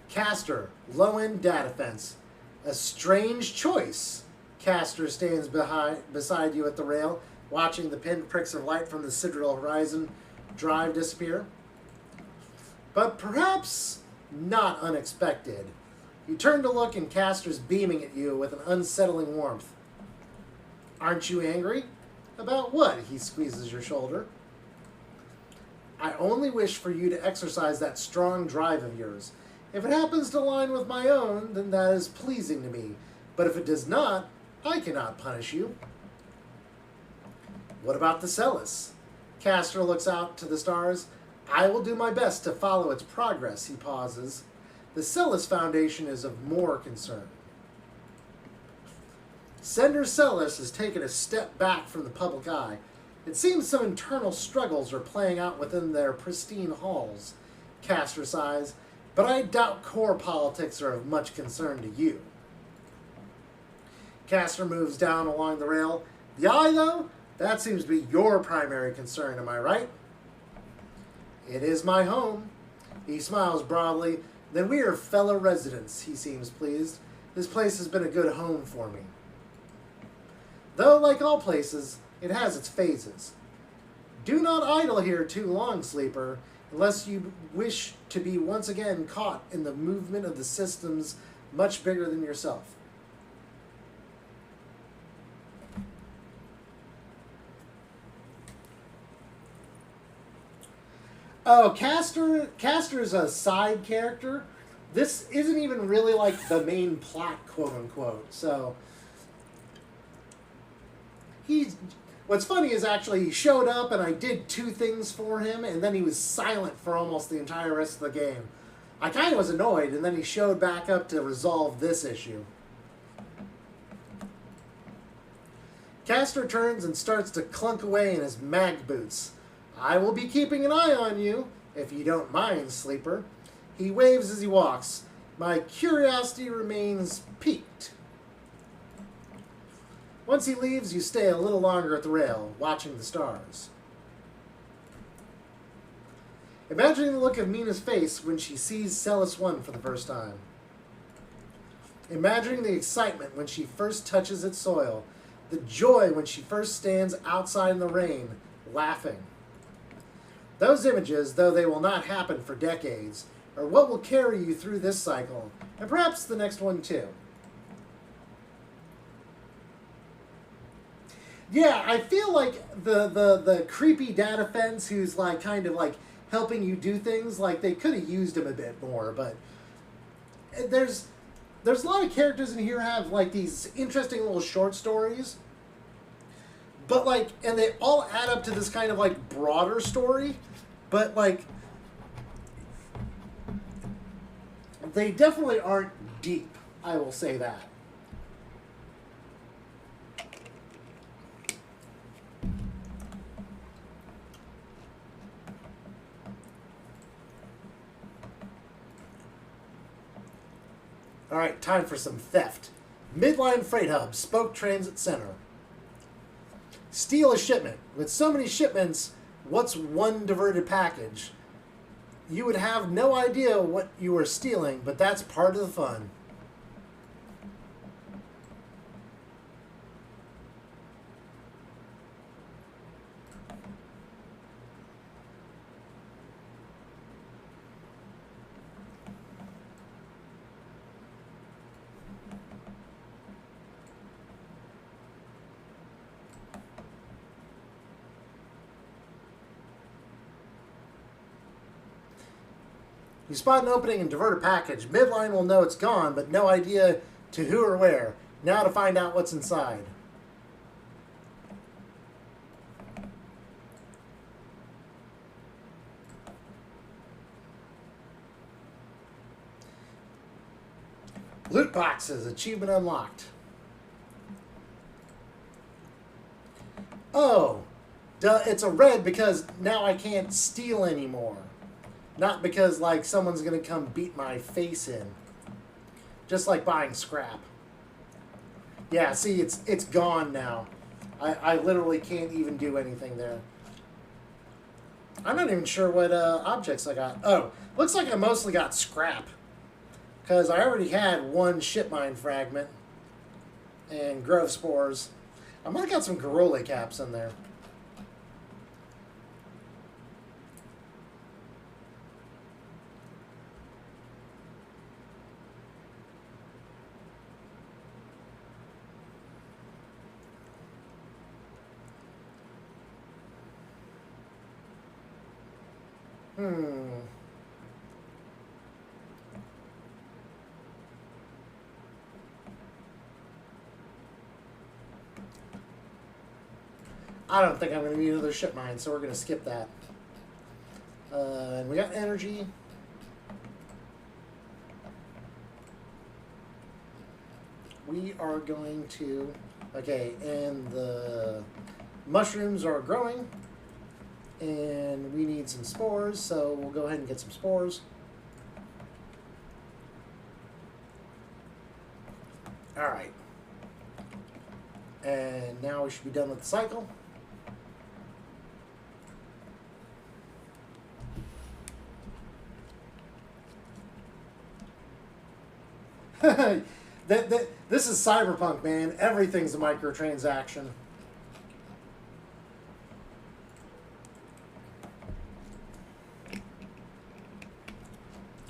[SPEAKER 1] Caster, low-end data fence. A strange choice. Caster stands beside you at the rail, watching the pinpricks of light from the Sidereal Horizon drive disappear. But perhaps not unexpected. You turn to look and Caster's beaming at you with an unsettling warmth. Aren't you angry? About what? He squeezes your shoulder. I only wish for you to exercise that strong drive of yours. If it happens to align with my own, then that is pleasing to me. But if it does not, I cannot punish you. What about the Celis? Caster looks out to the stars. I will do my best to follow its progress, he pauses. The Celis Foundation is of more concern. Sender Celis has taken a step back from the public eye. It seems some internal struggles are playing out within their pristine halls. Caster sighs. But I doubt core politics are of much concern to you. Caster moves down along the rail. The eye, though? That seems to be your primary concern, am I right? It is my home. He smiles broadly. Then we are fellow residents, he seems pleased. This place has been a good home for me. Though, like all places, it has its phases. Do not idle here too long, sleeper, unless you wish to be once again caught in the movement of the systems much bigger than yourself. Oh, Caster is a side character. This isn't even really like the main plot, quote unquote. So what's funny is actually he showed up and I did 2 things for him, and then he was silent for almost the entire rest of the game. I kind of was annoyed, and then he showed back up to resolve this issue. Caster turns and starts to clunk away in his mag boots. I will be keeping an eye on you, if you don't mind, sleeper. He waves as he walks. My curiosity remains piqued. Once he leaves, you stay a little longer at the rail, watching the stars. Imagining the look of Mina's face when she sees Celis 1 for the first time. Imagining the excitement when she first touches its soil, the joy when she first stands outside in the rain, laughing. Those images, though they will not happen for decades, are what will carry you through this cycle, and perhaps the next one too. Yeah, I feel like the creepy data fence who's like kind of like helping you do things, like they could have used him a bit more, but there's a lot of characters in here who have like these interesting little short stories, but like, and they all add up to this kind of like broader story, but like they definitely aren't deep, I will say that. All right, time for some theft. Midline Freight Hub, Spoke Transit Center. Steal a shipment. With so many shipments, what's one diverted package? You would have no idea what you were stealing, but that's part of the fun. You spot an opening and divert a package. Midline will know it's gone, but no idea to who or where. Now to find out what's inside. Loot boxes, achievement unlocked. Oh, duh, it's a red because now I can't steal anymore. Not because, like, someone's going to come beat my face in. Just like buying scrap. Yeah, see, it's gone now. I literally can't even do anything there. I'm not even sure what objects I got. Oh, looks like I mostly got scrap. Because I already had one ship mine fragment. And grove spores. I might have got some Garole caps in there. I don't think I'm going to need another ship mine, so we're going to skip that. And we got energy. We are going to... Okay, and the mushrooms are growing. And we need some spores, so we'll go ahead and get some spores. Alright. And now we should be done with the cycle. This is Cyberpunk, man. Everything's a microtransaction.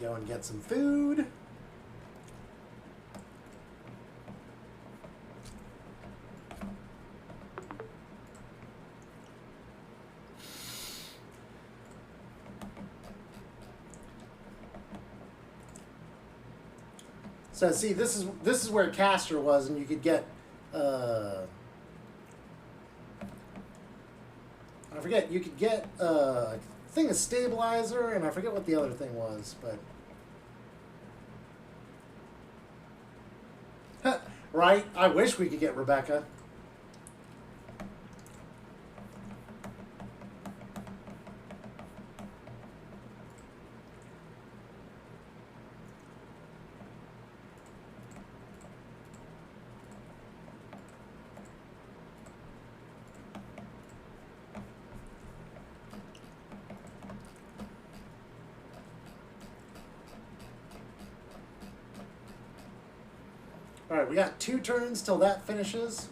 [SPEAKER 1] Go and get some food. So see, this is where Castor was, and you could get I forget, you could get a thing of stabilizer, and I forget what the other thing was, but right? I wish we could get Rebecca. Alright, we got 2 turns till that finishes.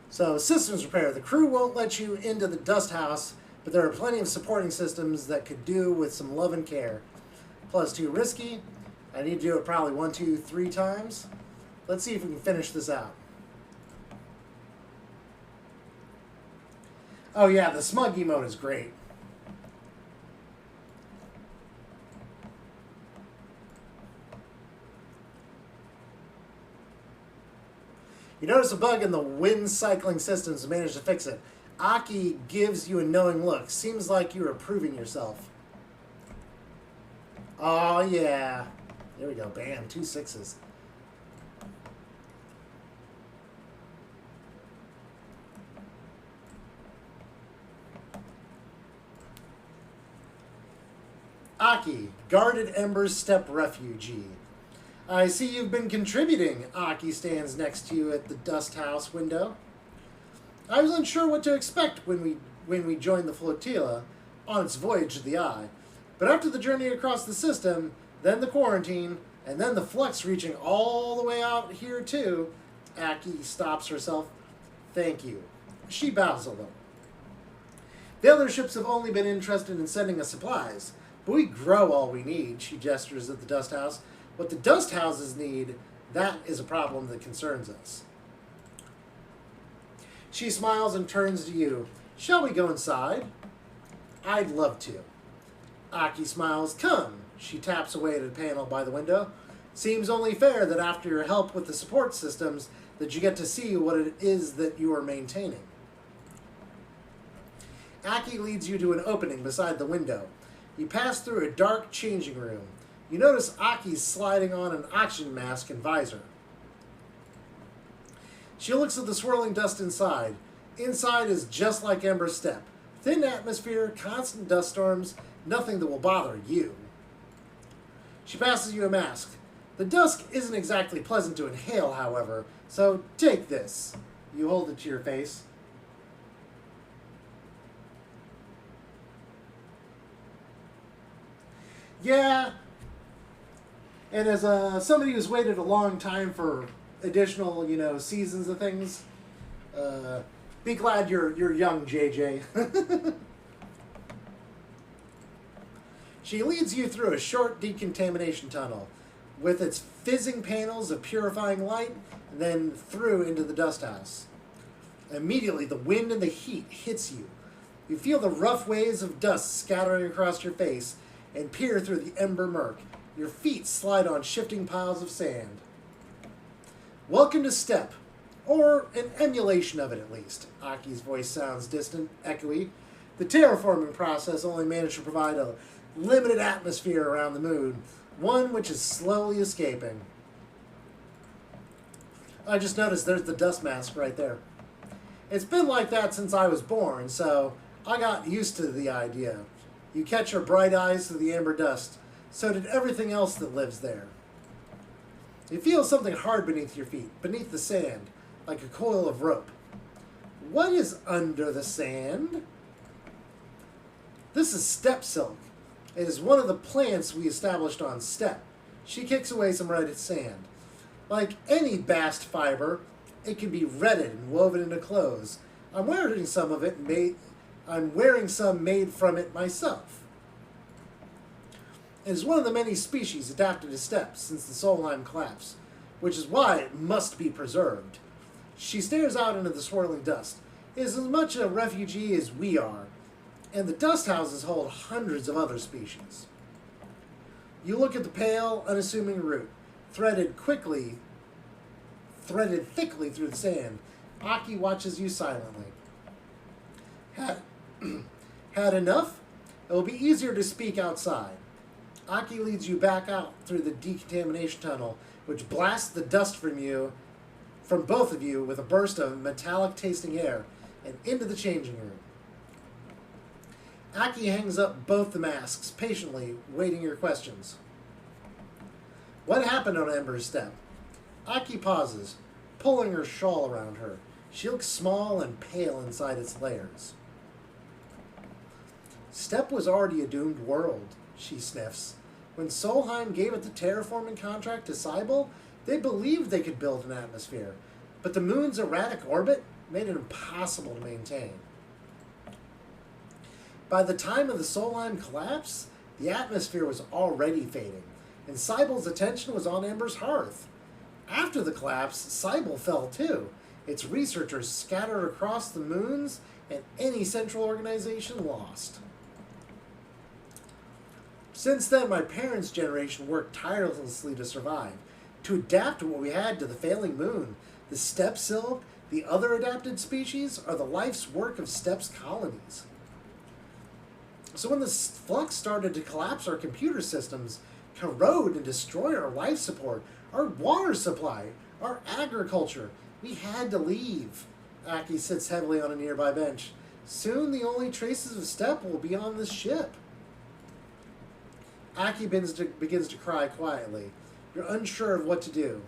[SPEAKER 1] So, systems repair. The crew won't let you into the dust house, but there are plenty of supporting systems that could do with some love and care. +2 risky. I need to do it probably 1, 2, 3 times. Let's see if we can finish this out. Oh yeah, the smug emote is great. You notice a bug in the wind cycling systems and manage to fix it. Aki gives you a knowing look. Seems like you're approving yourself. Oh yeah. There we go. Bam. 2 6s. Aki, Guarded Embers Step Refugee. I see you've been contributing. Aki stands next to you at the dust house window. I was unsure what to expect when we joined the flotilla on its voyage to the Eye. But after the journey across the system, then the quarantine, and then the flux reaching all the way out here too, Aki stops herself. Thank you. She bows a little. The other ships have only been interested in sending us supplies, but we grow all we need, she gestures at the dust house. What the dust houses need, that is a problem that concerns us. She smiles and turns to you. Shall we go inside? I'd love to. Aki smiles. Come. She taps away at a panel by the window. Seems only fair that after your help with the support systems that you get to see what it is that you are maintaining. Aki leads you to an opening beside the window. You pass through a dark changing room. You notice Aki's sliding on an oxygen mask and visor. She looks at the swirling dust inside. Inside is just like Ember's Step. Thin atmosphere, constant dust storms, nothing that will bother you. She passes you a mask. The dust isn't exactly pleasant to inhale, however, so take this. You hold it to your face. Yeah. And as somebody who's waited a long time for additional, seasons of things, be glad you're young, JJ. She leads you through a short decontamination tunnel with its fizzing panels of purifying light, and then through into the dust house. Immediately, the wind and the heat hits you. You feel the rough waves of dust scattering across your face and peer through the ember murk. Your feet slide on shifting piles of sand. Welcome to Step, or an emulation of it at least. Aki's voice sounds distant, echoey. The terraforming process only managed to provide a limited atmosphere around the moon, one which is slowly escaping. I just noticed there's the dust mask right there. It's been like that since I was born, so I got used to the idea. You catch your bright eyes through the amber dust. So did everything else that lives there. You feel something hard beneath your feet, beneath the sand, like a coil of rope. What is under the sand? This is step silk. It is one of the plants we established on Step. She kicks away some red sand. Like any bast fiber, it can be retted and woven into clothes. I'm wearing some made from it myself. It is one of the many species adapted to Step since the Solheim collapse, which is why it must be preserved. She stares out into the swirling dust. It is as much a refugee as we are, and the dust houses hold hundreds of other species. You look at the pale, unassuming root, threaded thickly through the sand. Aki watches you silently. Had enough? It will be easier to speak outside. Aki leads you back out through the decontamination tunnel, which blasts the dust from both of you with a burst of metallic-tasting air, and into the changing room. Aki hangs up both the masks, patiently waiting your questions. What happened on Ember's Step? Aki pauses, pulling her shawl around her. She looks small and pale inside its layers. Step was already a doomed world, she sniffs. When Solheim gave it the terraforming contract to Cybele, They believed they could build an atmosphere, but the moon's erratic orbit made it impossible to maintain. By the time of the Solheim collapse, the atmosphere was already fading, and Cybele's attention was on Ember's hearth. After the collapse, Cybele fell too. Its researchers scattered across the moons, and any central organization lost. Since then, my parents' generation worked tirelessly to survive, to adapt what we had to the failing moon. The steppe silk, the other adapted species, are the life's work of Steppe's colonies. So when the flux started to collapse our computer systems, corrode and destroy our life support, our water supply, our agriculture, we had to leave. Aki sits heavily on a nearby bench. Soon the only traces of Steppe will be on this ship. Aki begins to cry quietly. You're unsure of what to do.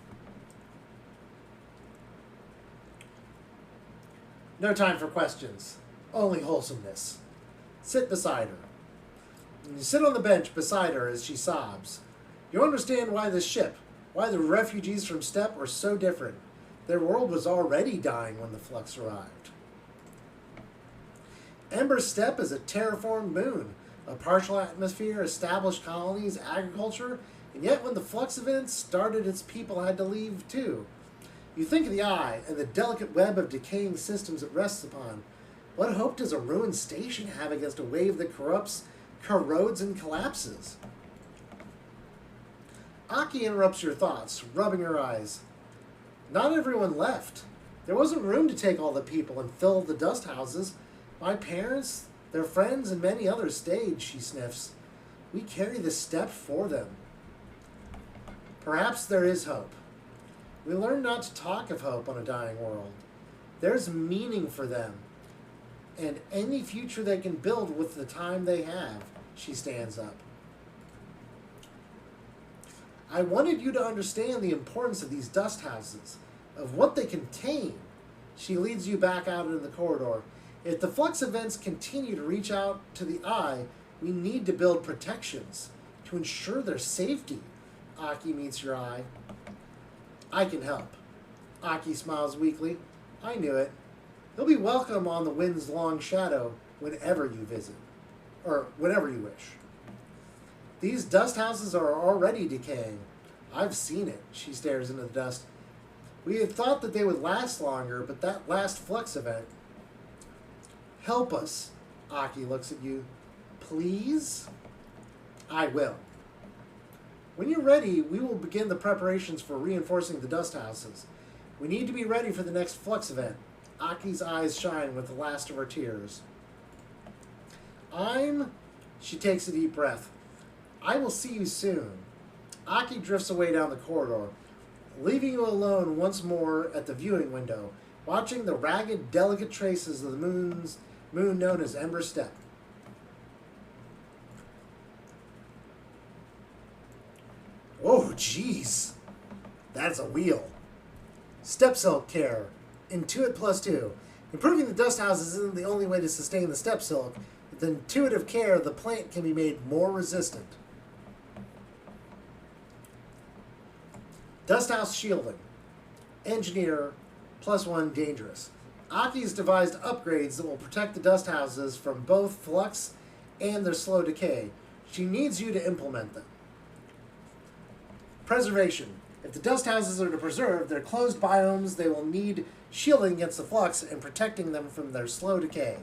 [SPEAKER 1] No time for questions. Only wholesomeness. Sit beside her. And you sit on the bench beside her as she sobs. You understand why this ship, why the refugees from Steppe were so different. Their world was already dying when the flux arrived. Ember Steppe is a terraformed moon, a partial atmosphere, established colonies, agriculture, and yet when the flux events started, its people had to leave too. You think of the eye and the delicate web of decaying systems it rests upon. What hope does a ruined station have against a wave that corrupts, corrodes, and collapses? Aki interrupts your thoughts, rubbing her eyes. Not everyone left. There wasn't room to take all the people and fill the dust houses. My parents, their friends, and many others stayed, she sniffs. We carry the Steppe for them. Perhaps there is hope. We learn not to talk of hope on a dying world. There's meaning for them, and any future they can build with the time they have. She stands up. I wanted you to understand the importance of these dust houses, of what they contain. She leads you back out into the corridor. If the flux events continue to reach out to the eye, we need to build protections to ensure their safety. Aki meets your eye. I can help. Aki smiles weakly. I knew it. You'll be welcome on the wind's long shadow whenever you visit, or whenever you wish. These dust houses are already decaying. I've seen it. She stares into the dust. We had thought that they would last longer, but that last flux event. Help us. Aki looks at you. Please? I will. When you're ready, we will begin the preparations for reinforcing the dust houses. We need to be ready for the next flux event. Aki's eyes shine with the last of her tears. She takes a deep breath. I will see you soon. Aki drifts away down the corridor, leaving you alone once more at the viewing window, watching the ragged, delicate traces of the moon known as Ember Steppe. Oh, jeez. That's a wheel. Steppe silk care. Intuit +2. Improving the dust houses isn't the only way to sustain the steppe silk. With intuitive care, the plant can be made more resistant. Dust house shielding. Engineer +1 dangerous. Aki's devised upgrades that will protect the dust houses from both flux and their slow decay. She needs you to implement them. Preservation. If the dust houses are to preserve their closed biomes, they will need shielding against the flux and protecting them from their slow decay.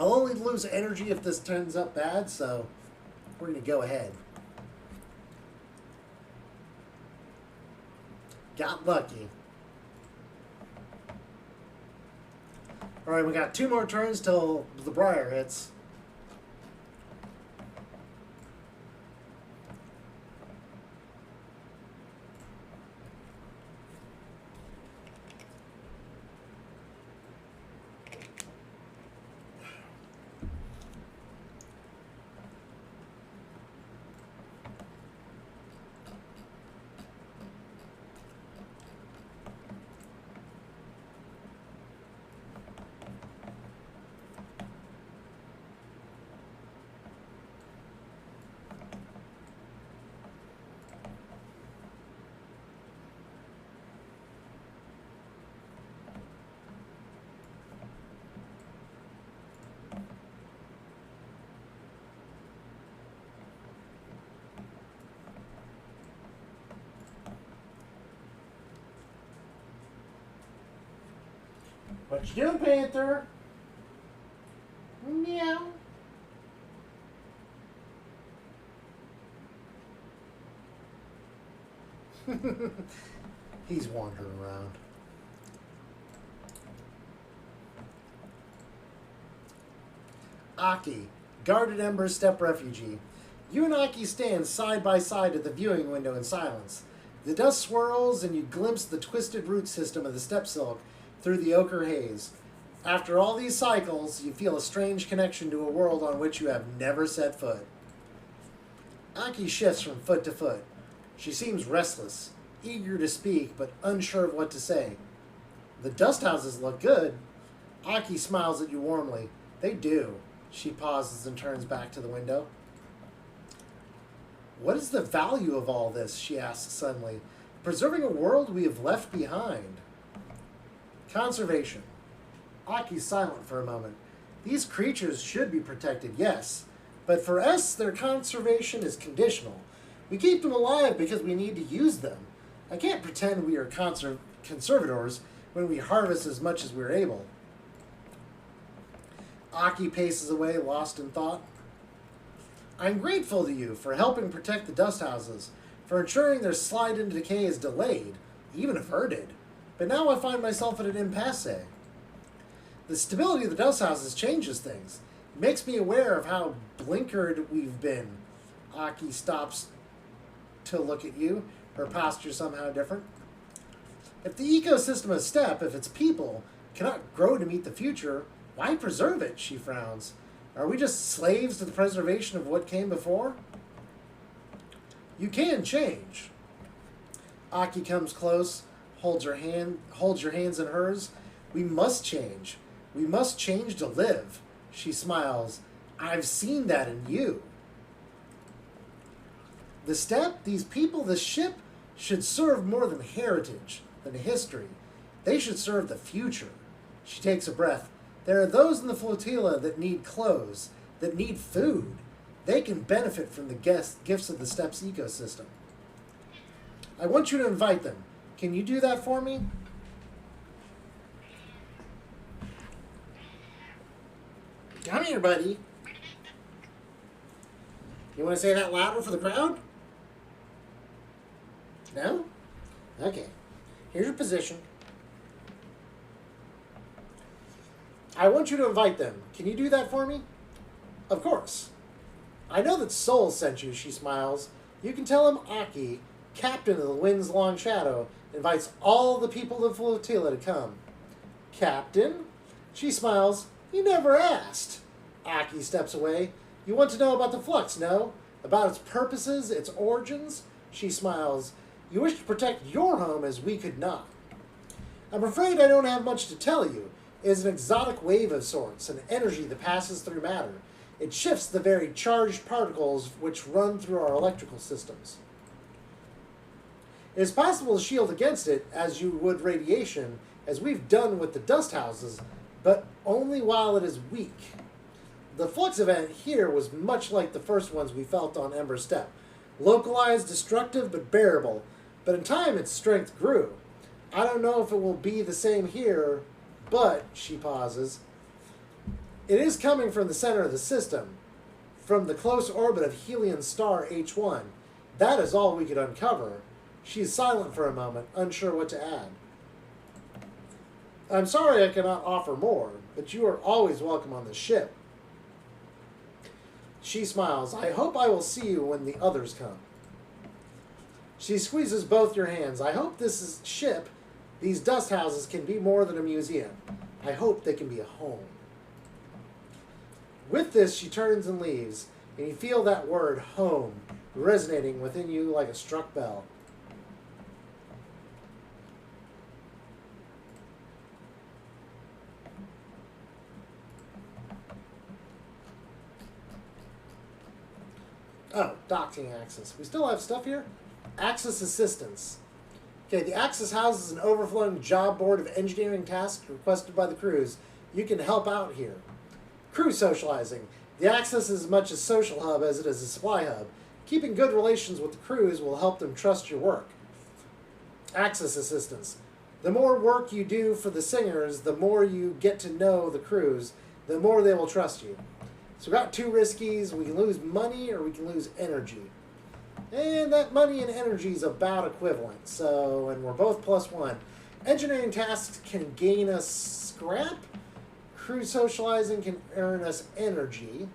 [SPEAKER 1] I'll only lose energy if this turns up bad, so we're going to go ahead. Got lucky. Alright, we got 2 more turns till the Briar hits. What you doing, Panther? Meow. He's wandering around. Aki, guarded Ember Step refugee. You and Aki stand side by side at the viewing window in silence. The dust swirls and you glimpse the twisted root system of the step silk through the ochre haze. After all these cycles, you feel a strange connection to a world on which you have never set foot. Aki shifts from foot to foot. She seems restless, eager to speak, but unsure of what to say. The dust houses look good. Aki smiles at you warmly. They do. She pauses and turns back to the window. What is the value of all this? She asks suddenly. Preserving a world we have left behind. Conservation. Aki's silent for a moment. These creatures should be protected, yes. But for us, their conservation is conditional. We keep them alive because we need to use them. I can't pretend we are conservators when we harvest as much as we're able. Aki paces away, lost in thought. I'm grateful to you for helping protect the dust houses, for ensuring their slide into decay is delayed, even averted. But now I find myself at an impasse. The stability of the dust houses changes things. It makes me aware of how blinkered we've been. Aki stops to look at you, her posture somehow different. If the ecosystem of Step, if its people, cannot grow to meet the future, why preserve it? She frowns. Are we just slaves to the preservation of what came before? You can change. Aki comes close, holds your hands in hers. We must change. We must change to live. She smiles. I've seen that in you. The Step, these people, this ship, should serve more than heritage, than history. They should serve the future. She takes a breath. There are those in the flotilla that need clothes, that need food. They can benefit from the gifts of the Step's ecosystem. I want you to invite them. Can you do that for me? Come here, buddy. You want to say that louder for the crowd? No? Okay. Here's your position. I want you to invite them. Can you do that for me? Of course. I know that Soul sent you, she smiles. You can tell him Aki, captain of the Wind's Long Shadow, invites all the people of the flotilla to come. Captain? She smiles. You never asked. Aki steps away. You want to know about the Flux, no? About its purposes, its origins? She smiles. You wish to protect your home as we could not. I'm afraid I don't have much to tell you. It is an exotic wave of sorts, an energy that passes through matter. It shifts the very charged particles which run through our electrical systems. It is possible to shield against it, as you would radiation, as we've done with the dust houses, but only while it is weak. The flux event here was much like the first ones we felt on Ember Step. Localized, destructive, but bearable. But in time, its strength grew. I don't know if it will be the same here, but, she pauses, it is coming from the center of the system, from the close orbit of Helion star H1. That is all we could uncover. She is silent for a moment, unsure what to add. I'm sorry I cannot offer more, but you are always welcome on the ship. She smiles. I hope I will see you when the others come. She squeezes both your hands. I hope ship, these dust houses, can be more than a museum. I hope they can be a home. With this, she turns and leaves, and you feel that word, home, resonating within you like a struck bell. Oh, docking access. We still have stuff here? Access assistance. Okay, the Access houses an overflowing job board of engineering tasks requested by the crews. You can help out here. Crew socializing. The Access is as much a social hub as it is a supply hub. Keeping good relations with the crews will help them trust your work. Access assistance. The more work you do for the singers, the more you get to know the crews, the more they will trust you. So we've got two riskies. We can lose money or we can lose energy. And that money and energy is about equivalent. So, and we're both +1. Engineering tasks can gain us scrap. Crew socializing can earn us energy.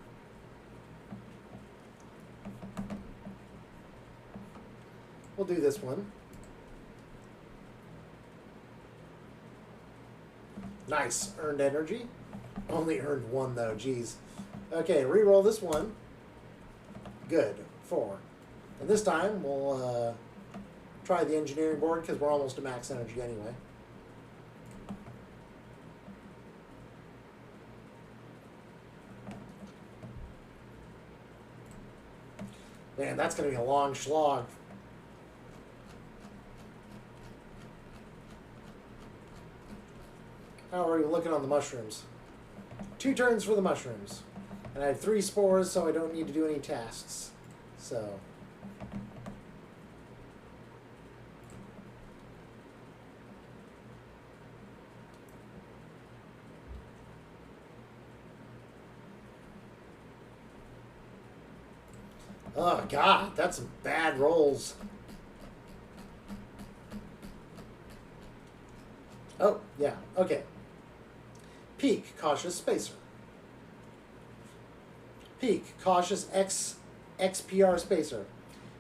[SPEAKER 1] We'll do this one. Nice. Earned energy. Only earned 1 though, geez. Okay, re-roll this one. Good. 4. And this time we'll try the engineering board because we're almost to max energy anyway. Man, that's going to be a long slog. How are you looking on the mushrooms? 2 turns for the mushrooms. And I have 3 spores, so I don't need to do any tasks. So... oh, God, that's some bad rolls. Oh, yeah, okay. Peak, cautious spacer. Peak, cautious XPR spacer.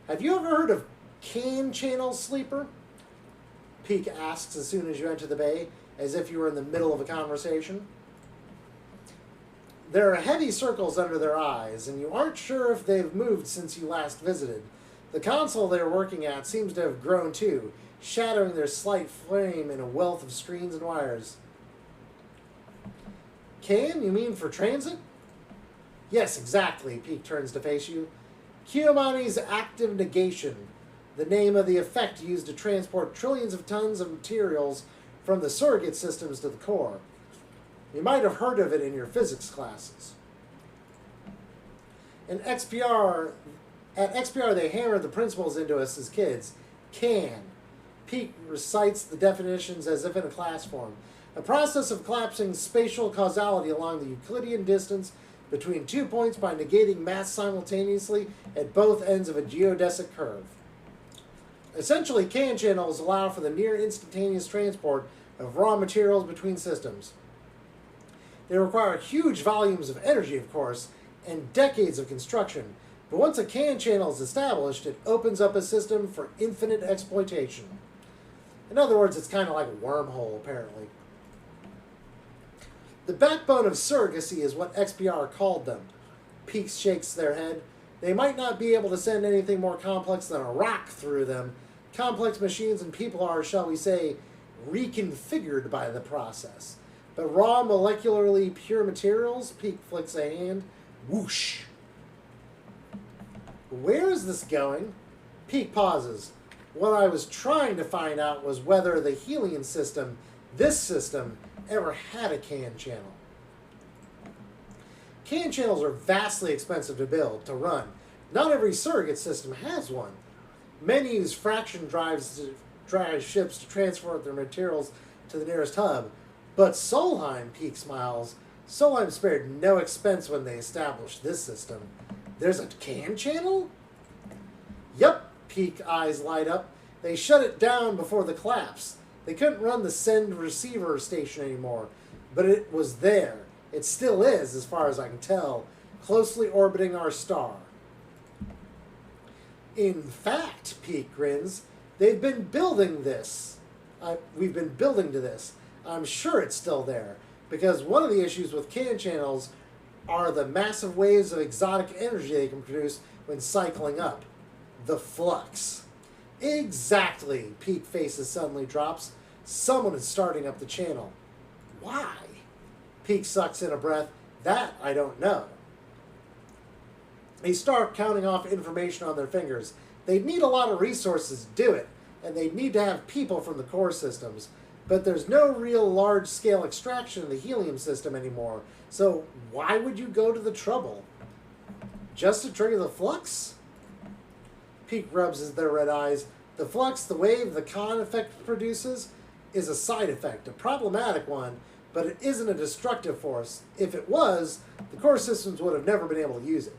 [SPEAKER 1] Have you ever heard of can channel sleeper? Peak asks as soon as you enter the bay, as if you were in the middle of a conversation. There are heavy circles under their eyes, and you aren't sure if they've moved since you last visited. The console they're working at seems to have grown too, shadowing their slight frame in a wealth of screens and wires. Can, you mean for transit? Yes, exactly. Peak turns to face you. Kiyomani's active negation, the name of the effect used to transport trillions of tons of materials from the surrogate systems to the core. You might have heard of it in your physics classes. At XPR, they hammered the principles into us as kids. Can. Peak recites the definitions as if in a class form. A process of collapsing spatial causality along the Euclidean distance between 2 points by negating mass simultaneously at both ends of a geodesic curve. Essentially, can channels allow for the near instantaneous transport of raw materials between systems. They require huge volumes of energy, of course, and decades of construction, but once a can channel is established, it opens up a system for infinite exploitation. In other words, it's kind of like a wormhole, apparently. The backbone of surrogacy is what XPR called them. Peak shakes their head. They might not be able to send anything more complex than a rock through them. Complex machines and people are, shall we say, reconfigured by the process. But raw molecularly pure materials, Peak flicks a hand, whoosh. Where is this going? Peak pauses. What I was trying to find out was whether the helium system, this system, ever had a can channel. Can channels are vastly expensive to build, to run. Not every surrogate system has one. Many use fraction drives to drive ships to transport their materials to the nearest hub. But Solheim, Peak smiles, Solheim spared no expense when they established this system. There's a can channel? Yup, Peak eyes light up. They shut it down before the collapse. They couldn't run the send-receiver station anymore, but it was there. It still is, as far as I can tell, closely orbiting our star. In fact, Peak grins, they've been building this. We've been building to this. I'm sure it's still there, because one of the issues with can channels are the massive waves of exotic energy they can produce when cycling up. The flux. Exactly, Peak faces suddenly drops. Someone is starting up the channel. Why? Peak sucks in a breath. That I don't know. They start counting off information on their fingers. They'd need a lot of resources to do it, and they'd need to have people from the core systems. But there's no real large-scale extraction in the helium system anymore, so why would you go to the trouble? Just to trigger the flux? Peak rubs their red eyes. The flux, the wave, the Kahn effect produces, is a side effect, a problematic one, but it isn't a destructive force. If it was, the core systems would have never been able to use it.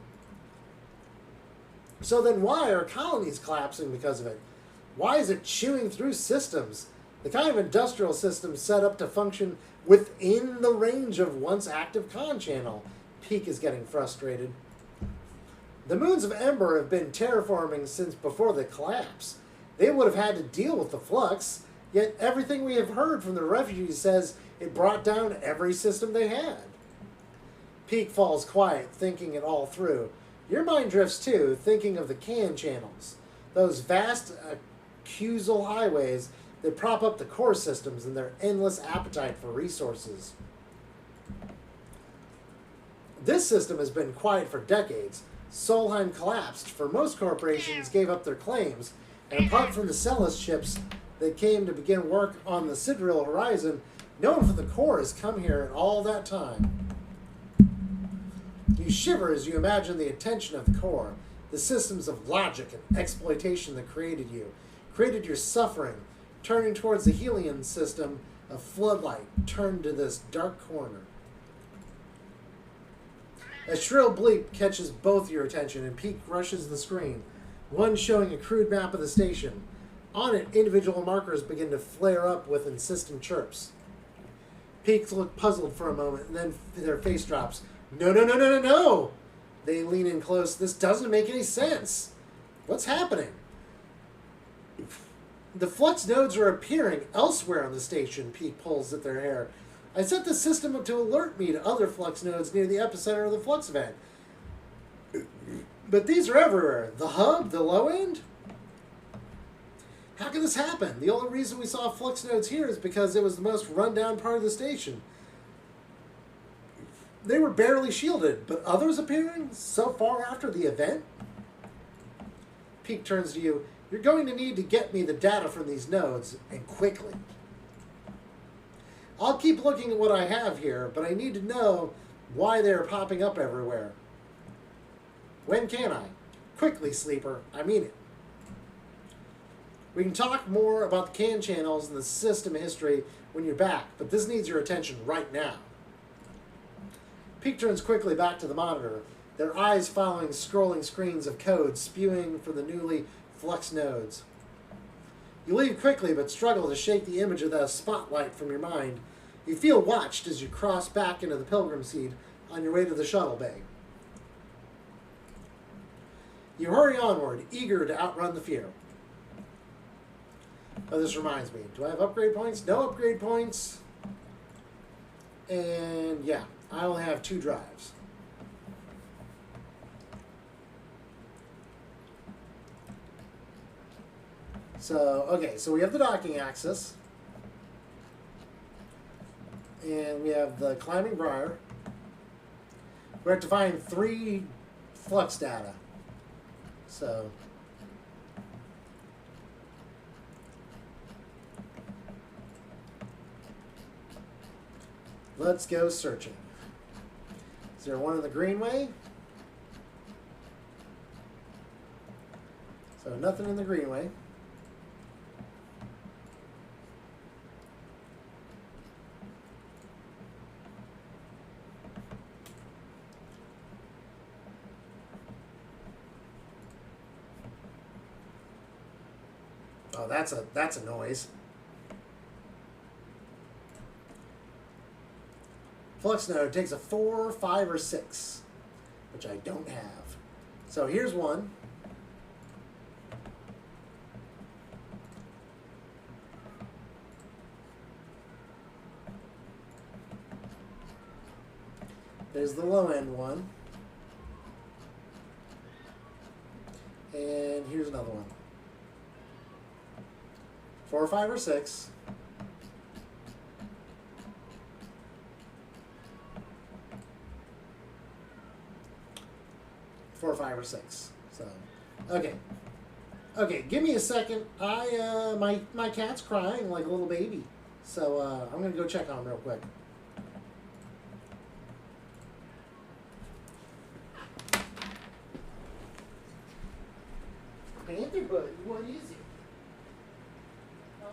[SPEAKER 1] So then why are colonies collapsing because of it? Why is it chewing through systems? The kind of industrial system set up to function within the range of once active con channel. Peak is getting frustrated. The moons of Ember have been terraforming since before the collapse. They would have had to deal with the flux, yet everything we have heard from the refugees says it brought down every system they had. Peak falls quiet, thinking it all through. Your mind drifts too, thinking of the can channels, those vast accusal highways that prop up the core systems and their endless appetite for resources. This system has been quiet for decades. Solheim collapsed, for most corporations gave up their claims, and apart from the Celis ships that came to begin work on the Sidereal horizon, no one from the core has come here in all that time. You shiver as you imagine the attention of the core, the systems of logic and exploitation that created you, created your suffering, turning towards the Helion system, a floodlight turned to this dark corner. A shrill bleep catches both your attention and Peak rushes the screen, one showing a crude map of the station. On it, individual markers begin to flare up with insistent chirps. Peak look puzzled for a moment, and then their face drops. No, no, no, no, no, no! They lean in close. This doesn't make any sense. What's happening? The flux nodes are appearing elsewhere on the station, Peak pulls at their hair. I set the system up to alert me to other flux nodes near the epicenter of the flux event. But these are everywhere. The hub, the low end? How can this happen? The only reason we saw flux nodes here is because it was the most run-down part of the station. They were barely shielded, but others appearing so far after the event? Peak turns to you. You're going to need to get me the data from these nodes, and quickly. I'll keep looking at what I have here, but I need to know why they're popping up everywhere. When can I? Quickly, Sleeper. I mean it. We can talk more about the can channels and the system history when you're back, but this needs your attention right now. Peak turns quickly back to the monitor, their eyes following scrolling screens of code spewing from the newly flux nodes. You leave quickly but struggle to shake the image of the spotlight from your mind. You feel watched as you cross back into the pilgrim seat on your way to the shuttle bay. You hurry onward, eager to outrun the fear. Oh, this reminds me. Do I have upgrade points? No upgrade points. And yeah, I only have 2 drives. So, okay, so we have the docking axis. And we have the climbing briar. We have to find 3 flux data. So, let's go searching. Is there one in the Greenway? So nothing in the Greenway. Oh, that's a noise. Flux node takes a 4, 5, or 6, which I don't have. So here's one. There's the low end one. And here's another one. 4, 5, or 6. Four, 5, or 6. So, okay. Okay, give me a second. My cat's crying like a little baby. So I'm gonna go check on him real quick. Panther Bud, what is it? Huh?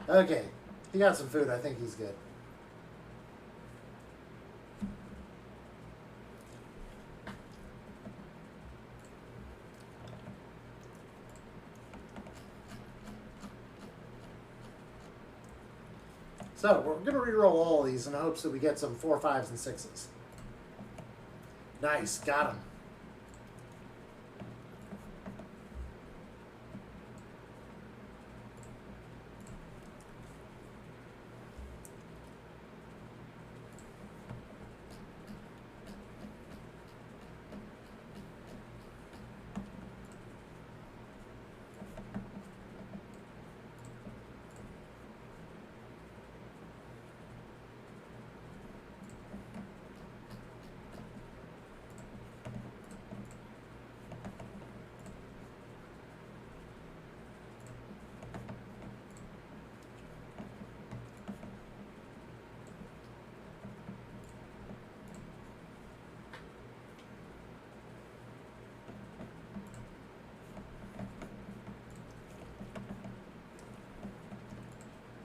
[SPEAKER 1] Okay, he got some food. I think he's good. So we're going to re-roll all of these in hopes that we get some 4, 5s, and 6s. Nice, got him.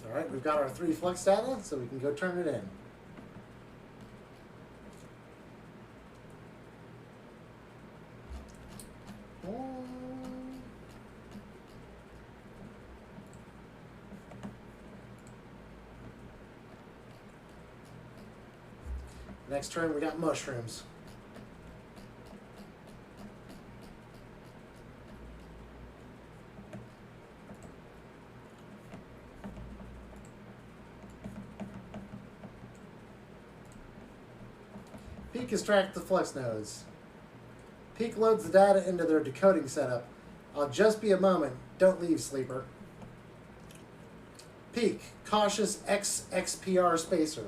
[SPEAKER 1] All right, we've got our 3 flex data, so we can go turn it in. Next turn, we got mushrooms. Peak has tracked the flex nodes. Peak loads the data into their decoding setup. I'll just be a moment. Don't leave, sleeper. Peak, cautious XXPR spacer.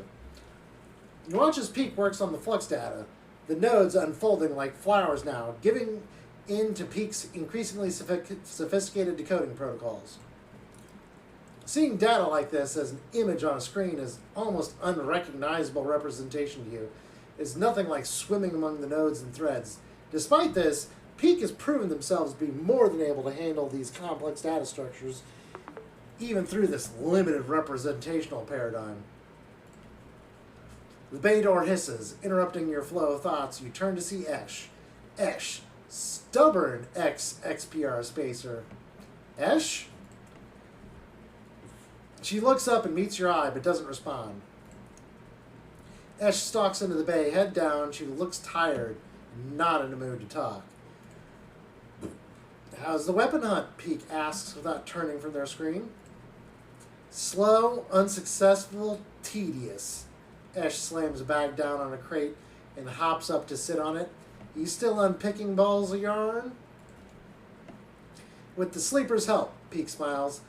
[SPEAKER 1] You watch as Peak works on the flux data. The nodes unfolding like flowers now, giving in to Peak's increasingly sophisticated decoding protocols. Seeing data like this as an image on a screen is almost unrecognizable representation to you. Is nothing like swimming among the nodes and threads. Despite this, Peak has proven themselves to be more than able to handle these complex data structures, even through this limited representational paradigm. The bay door hisses, interrupting your flow of thoughts. You turn to see Esh. Esh, stubborn XXPR spacer. Esh? She looks up and meets your eye, but doesn't respond. Esh stalks into the bay, head down. She looks tired, not in a mood to talk. How's the weapon hunt? Peak asks without turning from their screen. Slow, unsuccessful, tedious. Esh slams a bag down on a crate and hops up to sit on it. You still unpicking balls of yarn? With the sleeper's help, Peak smiles.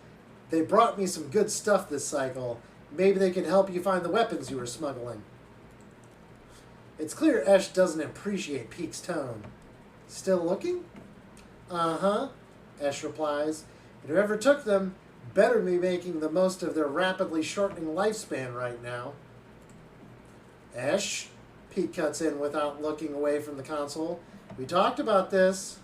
[SPEAKER 1] They brought me some good stuff this cycle. Maybe they can help you find the weapons you were smuggling. It's clear Esh doesn't appreciate Peak's tone. Still looking? Uh-huh, Esh replies. And whoever took them better be making the most of their rapidly shortening lifespan right now. Esh, Peak cuts in without looking away from the console. We talked about this.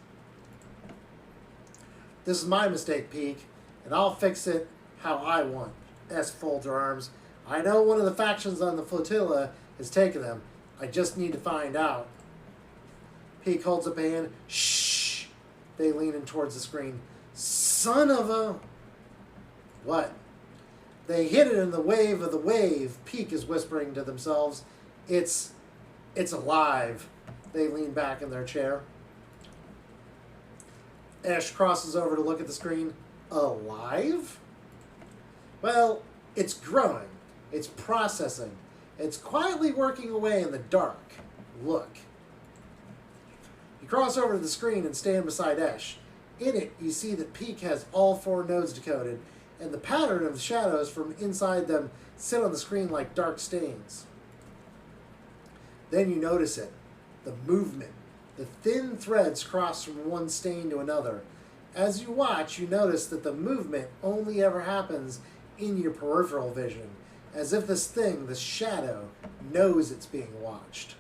[SPEAKER 1] This is my mistake, Peak, and I'll fix it how I want. Esh folds her arms. I know one of the factions on the flotilla has taken them. I just need to find out. Peak holds up a hand. Shh! They lean in towards the screen. Son of a... What? They hit it in the wave of the wave, Peak is whispering to themselves. It's alive. They lean back in their chair. Esh crosses over to look at the screen. Alive? Well, it's growing. It's processing. It's quietly working away in the dark. Look. You cross over to the screen and stand beside Esh. In it, you see that Peak has all 4 nodes decoded, and the pattern of the shadows from inside them sit on the screen like dark stains. Then you notice it. The movement. The thin threads cross from one stain to another. As you watch, you notice that the movement only ever happens in your peripheral vision, as if this thing, this shadow, knows it's being watched.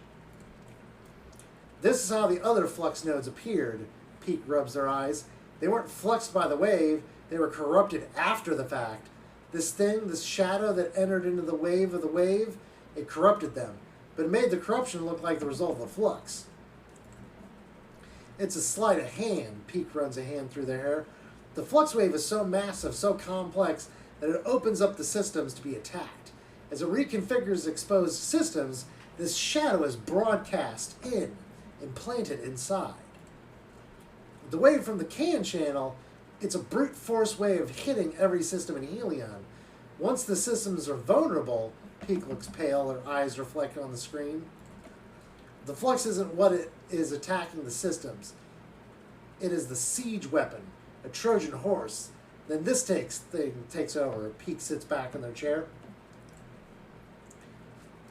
[SPEAKER 1] This is how the other flux nodes appeared. Peak rubs their eyes. They weren't fluxed by the wave, they were corrupted after the fact. This thing, this shadow that entered into the wave of the wave, it corrupted them, but it made the corruption look like the result of the flux. It's a sleight of hand. Peak runs a hand through their hair. The flux wave is so massive, so complex, that it opens up the systems to be attacked. As it reconfigures exposed systems, this shadow is broadcast in and planted inside. The wave from the can channel, it's a brute force way of hitting every system in Helion. Once the systems are vulnerable, Peak looks pale, her eyes reflect on the screen. The flux isn't what it is attacking the systems. It is the siege weapon, a Trojan horse. Then this thing takes over. Peak sits back in their chair.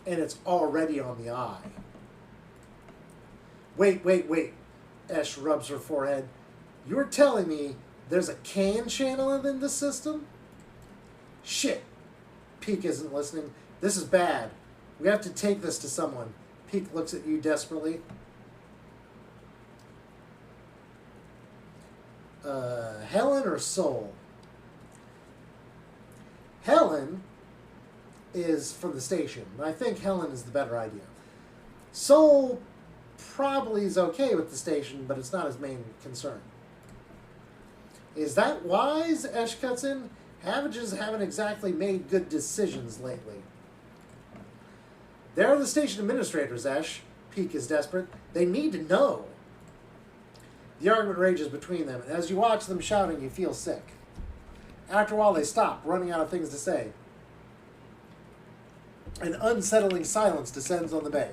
[SPEAKER 1] And it's already on the eye. Wait. Esh rubs her forehead. You're telling me there's a can channel in this system? Shit. Peak isn't listening. This is bad. We have to take this to someone. Peak looks at you desperately. Helen or Soul? Helen is from the station. I think Helen is the better idea. Soul probably is okay with the station, but it's not his main concern. Is that wise? Esh cuts in. Havages haven't exactly made good decisions lately. They're the station administrators, Esh. Peak is desperate. They need to know. The argument rages between them, and as you watch them shouting, you feel sick. After a while, they stop, running out of things to say. An unsettling silence descends on the bay.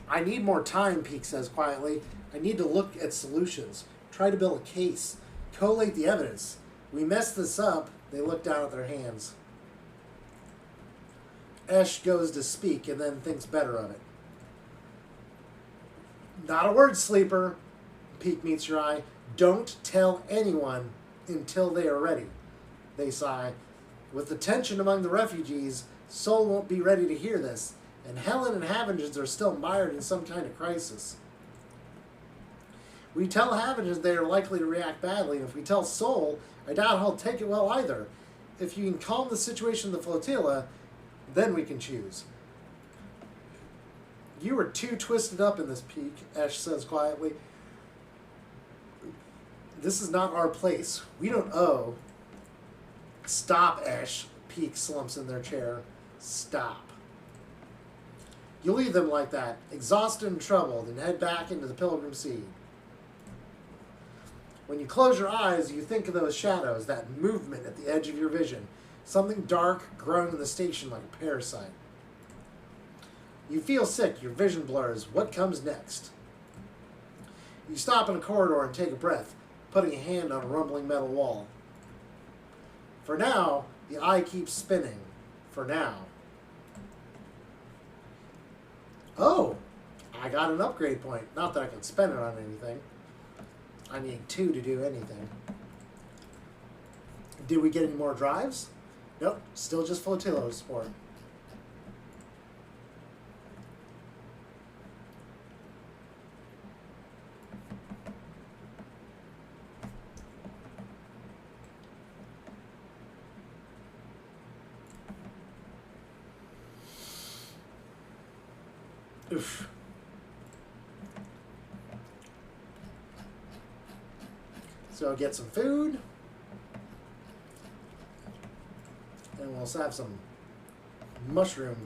[SPEAKER 1] I need more time, Peak says quietly. I need to look at solutions. Try to build a case. Collate the evidence. We mess this up. They look down at their hands. Esh goes to speak and then thinks better of it. Not a word, Sleeper. Peak meets your eye. Don't tell anyone until they are ready. They sigh. With the tension among the refugees, Soul won't be ready to hear this, and Helen and Haviges are still mired in some kind of crisis. We tell Haviges they are likely to react badly, and if we tell Soul, I doubt he'll take it well either. If you can calm the situation of the flotilla, then we can choose. You are too twisted up in this, Peak, Esh says quietly. This is not our place. We don't owe. Stop, Esh. Peak slumps in their chair. Stop. You leave them like that, exhausted and troubled, and head back into the Pilgrim Sea. When you close your eyes, you think of those shadows, that movement at the edge of your vision, something dark growing in the station like a parasite. You feel sick, your vision blurs. What comes next? You stop in a corridor and take a breath, putting a hand on a rumbling metal wall. For now, the eye keeps spinning. For now. Oh, I got an upgrade point. Not that I can spend it on anything. I need 2 to do anything. Did we get any more drives? Nope, still just flotilla support. Oof. So get some food. And we'll have some mushroom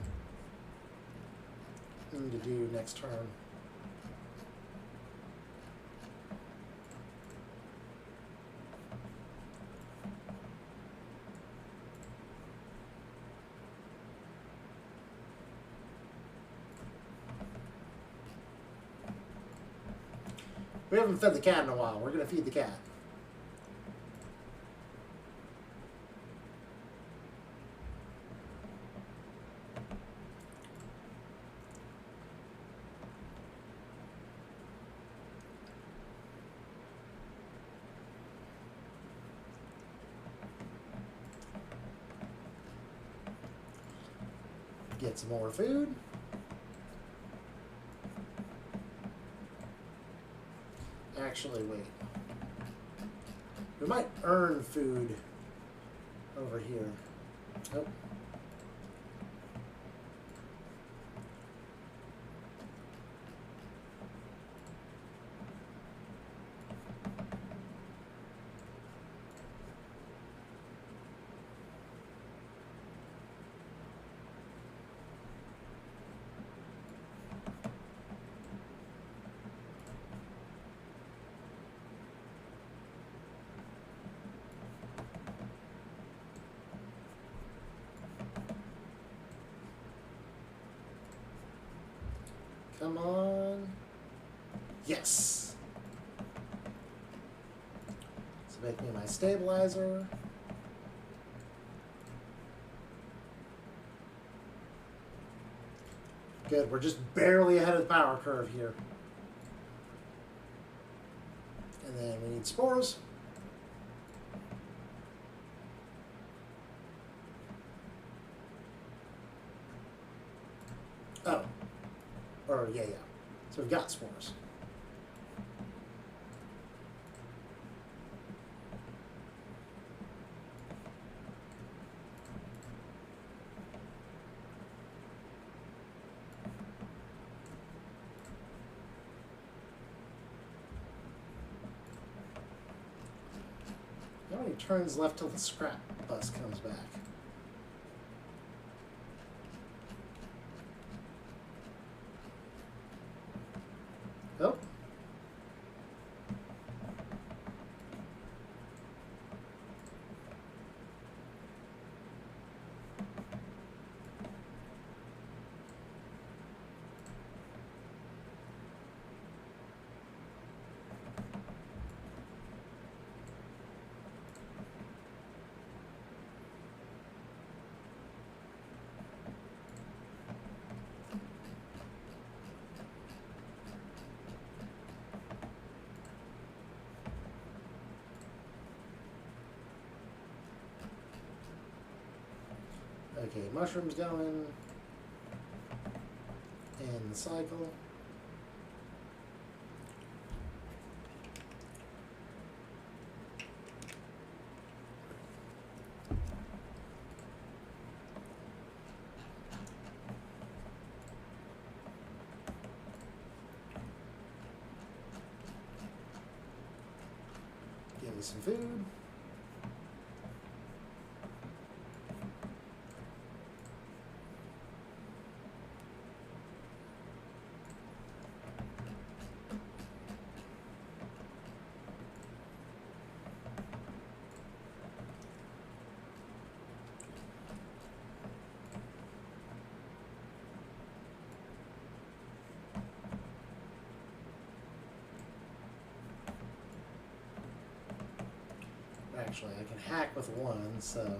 [SPEAKER 1] to do next turn. We haven't fed the cat in a while. We're going to feed the cat. Get some more food. Actually, wait. We might earn food over here. Oh. Come on. Yes. So make me my stabilizer. Good. We're just barely ahead of the power curve here. And then we need spores. Oh. Or, yeah. So we've got spores. How many turns left till the scrap bus comes back? Oh. Okay, mushrooms going. And the cycle. Give me some food. Actually, I can hack with one, so...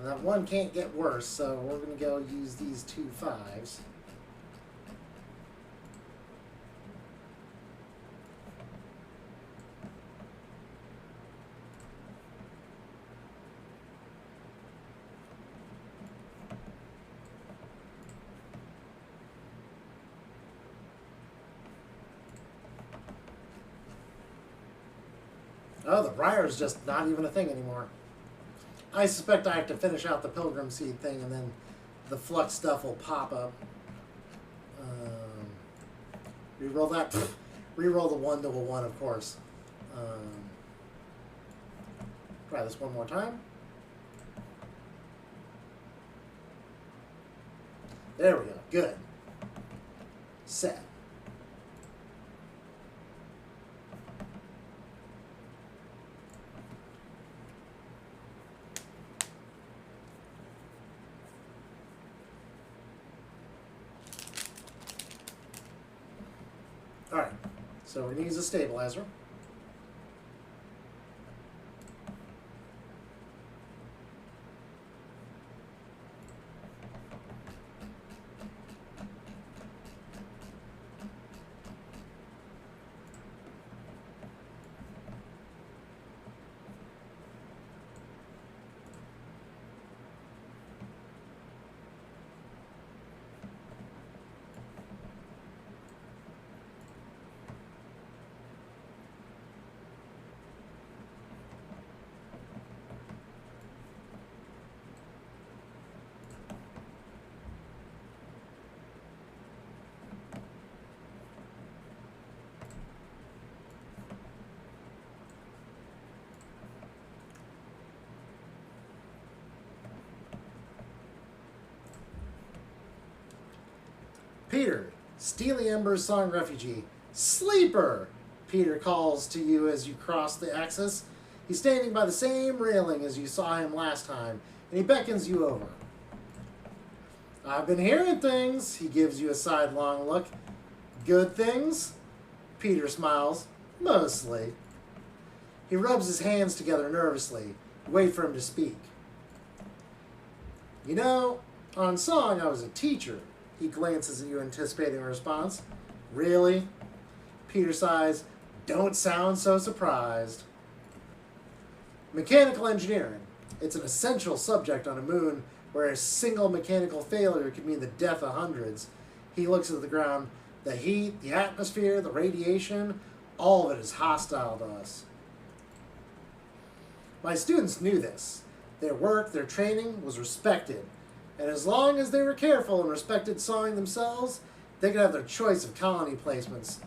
[SPEAKER 1] That one can't get worse, so we're going to go use these 2 5s. Oh, the briar's just not even a thing anymore. I suspect I have to finish out the Pilgrim Seed thing, and then the Flux stuff will pop up. Reroll that. Reroll the 1 to a 1, of course. Try this one more time. There we go. Good. Set. So we're going to use a stabilizer. Peter, Steely Ember's song refugee. Sleeper! Peter calls to you as you cross the axis. He's standing by the same railing as you saw him last time, and he beckons you over. I've been hearing things. He gives you a sidelong look. Good things? Peter smiles. Mostly. He rubs his hands together nervously. Wait for him to speak. You know, on song I was a teacher. He glances at you, anticipating a response. Really? Peter sighs. Don't sound so surprised. Mechanical engineering. It's an essential subject on a moon where a single mechanical failure could mean the death of hundreds. He looks at the ground. The heat, the atmosphere, the radiation, all of it is hostile to us. My students knew this. Their work, their training was respected. And as long as they were careful and respected sawing themselves, they could have their choice of colony placements.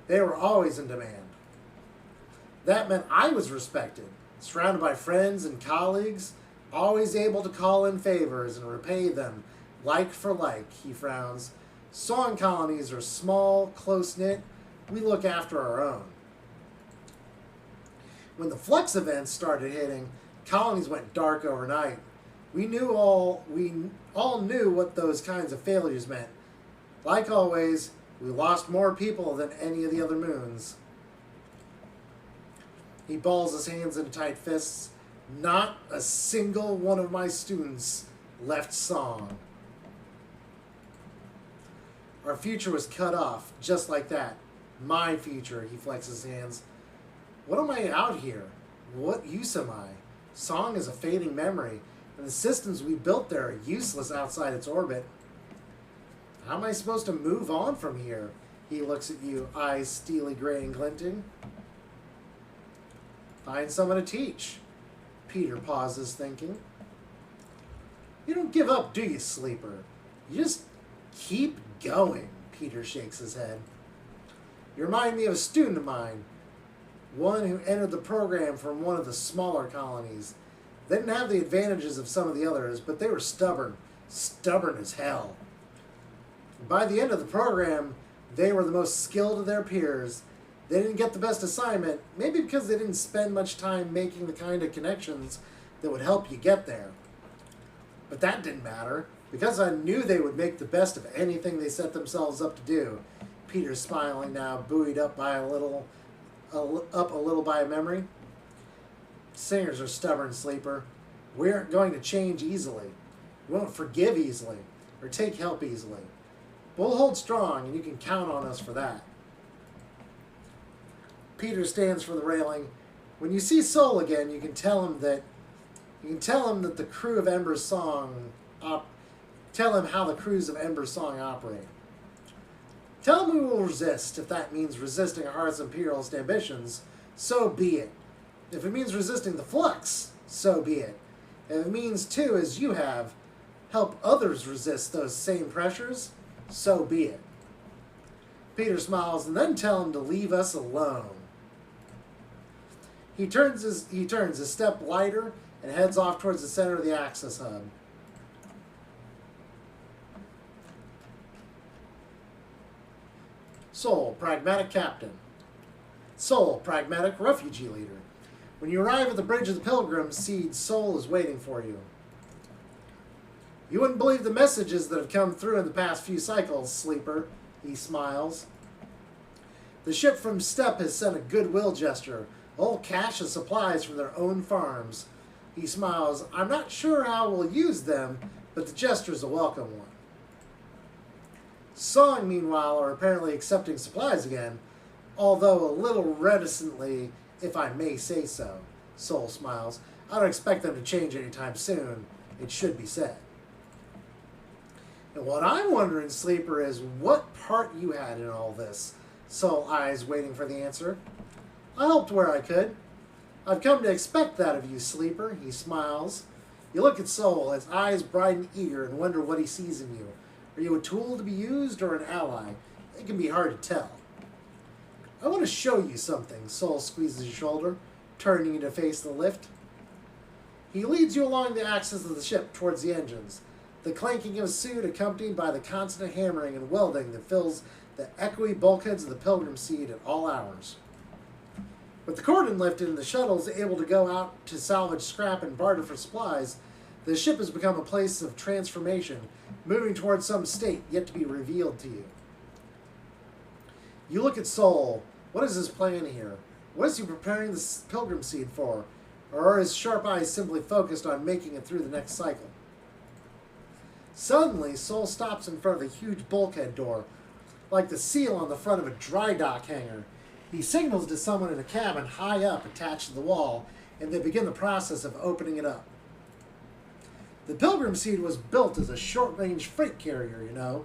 [SPEAKER 1] They were always in demand. That meant I was respected, surrounded by friends and colleagues, always able to call in favors and repay them, like for like, he frowns. Sawing colonies are small, close-knit. We look after our own. When the flux events started hitting, colonies went dark overnight. We all knew what those kinds of failures meant. Like always, we lost more people than any of the other moons. He balls his hands into tight fists. Not a single one of my students left song. Our future was cut off, just like that. My future, he flexes his hands. What am I out here? What use am I? Song is a fading memory, and the systems we built there are useless outside its orbit. How am I supposed to move on from here? He looks at you, eyes steely gray and glinting. Find someone to teach. Peter pauses, thinking. You don't give up, do you, Sleeper? You just keep going, Peter shakes his head. You remind me of a student of mine, one who entered the program from one of the smaller colonies. They didn't have the advantages of some of the others, but they were stubborn as hell. By the end of the program, they were the most skilled of their peers. They didn't get the best assignment, maybe because they didn't spend much time making the kind of connections that would help you get there. But that didn't matter, because I knew they would make the best of anything they set themselves up to do. Peter's smiling now, buoyed up a little by a memory. Singers are stubborn, Sleeper. We aren't going to change easily. We won't forgive easily, or take help easily. We'll hold strong, and you can count on us for that. Peter stands for the railing. When you see Soul again, you can tell him that the crew of Ember's Song tell him how the crews of Ember's Song operate. Tell him we will resist. If that means resisting Hearth's imperialist ambitions, so be it. If it means resisting the flux, so be it. If it means, too, as you have, help others resist those same pressures, so be it. Peter smiles, and then tell him to leave us alone. He turns a step lighter and heads off towards the center of the Axis hub. Soul, pragmatic captain. Soul, pragmatic refugee leader. When you arrive at the Bridge of the Pilgrims, Seed, Soul is waiting for you. You wouldn't believe the messages that have come through in the past few cycles, Sleeper. He smiles. The ship from Steppe has sent a goodwill gesture. All cash and supplies from their own farms. He smiles. I'm not sure how we'll use them, but the gesture's a welcome one. Song, meanwhile, are apparently accepting supplies again, although a little reticently, if I may say so. Sol smiles. I don't expect them to change anytime soon, it should be said. And what I'm wondering, Sleeper, is what part you had in all this? Sol eyes, waiting for the answer. I helped where I could. I've come to expect that of you, Sleeper, he smiles. You look at Sol, his eyes bright and eager, and wonder what he sees in you. Are you a tool to be used or an ally? It can be hard to tell. I want to show you something, Sol squeezes your shoulder, turning you to face the lift. He leads you along the axis of the ship towards the engines, the clanking of a suit accompanied by the constant hammering and welding that fills the echoey bulkheads of the Pilgrim Seed at all hours. With the cordon lifted and the shuttles able to go out to salvage scrap and barter for supplies, the ship has become a place of transformation, moving towards some state yet to be revealed to you. You look at Sol. What is his plan here? What is he preparing the Pilgrim Seed for? Or are his sharp eyes simply focused on making it through the next cycle? Suddenly, Sol stops in front of a huge bulkhead door, like the seal on the front of a dry dock hangar. He signals to someone in a cabin high up attached to the wall, and they begin the process of opening it up. The Pilgrim Seed was built as a short-range freight carrier, you know.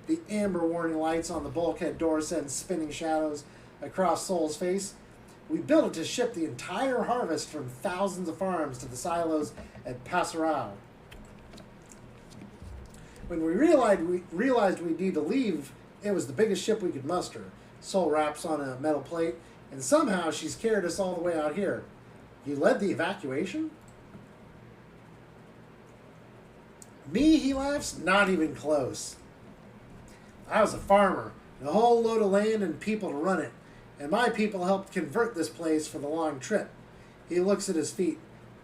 [SPEAKER 1] The amber warning lights on the bulkhead door send spinning shadows across Sol's face. We built it to ship the entire harvest from thousands of farms to the silos at Pasarao. When we realized we need to leave, it was the biggest ship we could muster. Sol raps on a metal plate, and somehow she's carried us all the way out here. You led the evacuation? Me, he laughs, not even close. I was a farmer, and a whole load of land and people to run it, and my people helped convert this place for the long trip. He looks at his feet.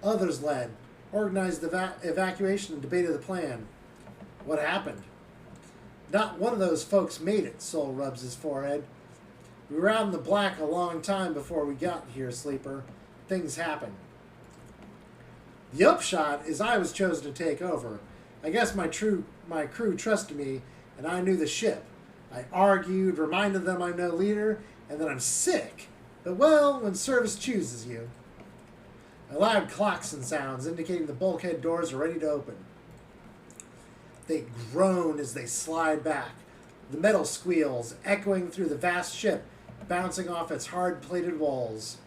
[SPEAKER 1] Others led, organized the evacuation and debated the plan. What happened? Not one of those folks made it, Sol rubs his forehead. We were out in the black a long time before we got here, Sleeper. Things happen. The upshot is I was chosen to take over. I guess my crew trusted me, and I knew the ship. I argued, reminded them I'm no leader, and that I'm sick. But well, when service chooses you. A loud klaxon sounds, indicating the bulkhead doors are ready to open. They groan as they slide back. The metal squeals, echoing through the vast ship, bouncing off its hard-plated walls.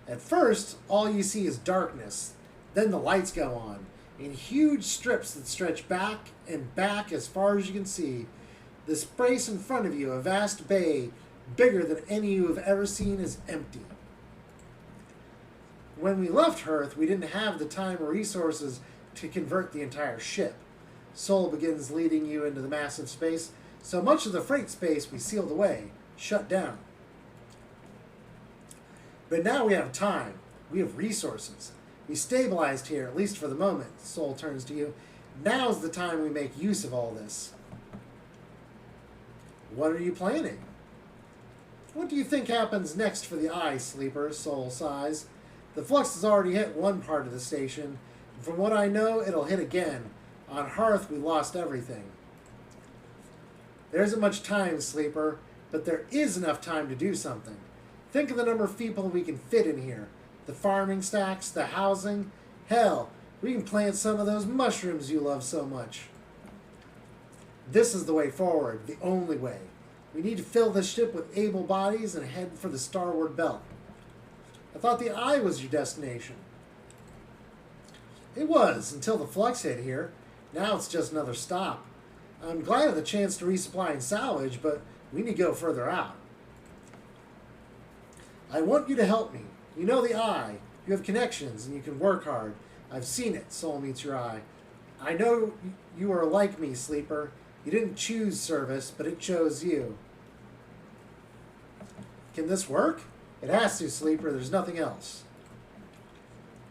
[SPEAKER 1] At first, all you see is darkness. Then the lights go on, in huge strips that stretch back and back as far as you can see. The space in front of you, a vast bay, bigger than any you have ever seen, is empty. When we left Earth, we didn't have the time or resources to convert the entire ship. Sol begins leading you into the massive space. So much of the freight space we sealed away, shut down. But now we have time. We have resources. We stabilized here, at least for the moment. Sol turns to you. Now's the time we make use of all this. What are you planning? What do you think happens next for the Eye, Sleeper? Sol sighs. The flux has already hit one part of the station. And from what I know, it'll hit again. On Hearth, we lost everything. There isn't much time, Sleeper, but there is enough time to do something. Think of the number of people we can fit in here. The farming stacks, the housing. Hell, we can plant some of those mushrooms you love so much. This is the way forward, the only way. We need to fill this ship with able bodies and head for the Starward Belt. I thought the Eye was your destination. It was, until the flux hit here. Now it's just another stop. I'm glad of the chance to resupply and salvage, but we need to go further out. I want you to help me. You know the Eye. You have connections, and you can work hard. I've seen it, Sol meets your eye. I know you are like me, Sleeper. You didn't choose service, but it chose you. Can this work? It has to, Sleeper. There's nothing else.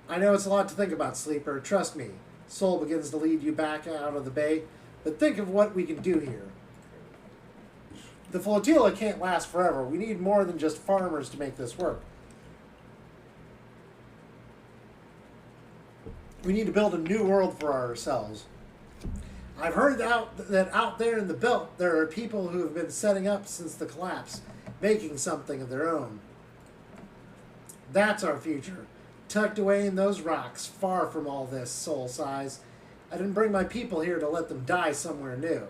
[SPEAKER 1] I know it's a lot to think about, Sleeper. Trust me. Sol begins to lead you back out of the bay. But think of what we can do here. The flotilla can't last forever. We need more than just farmers to make this work. We need to build a new world for ourselves. I've heard that out there in the belt, there are people who have been setting up since the collapse, making something of their own. That's our future, tucked away in those rocks, far from all this, Soul sighs. I didn't bring my people here to let them die somewhere new.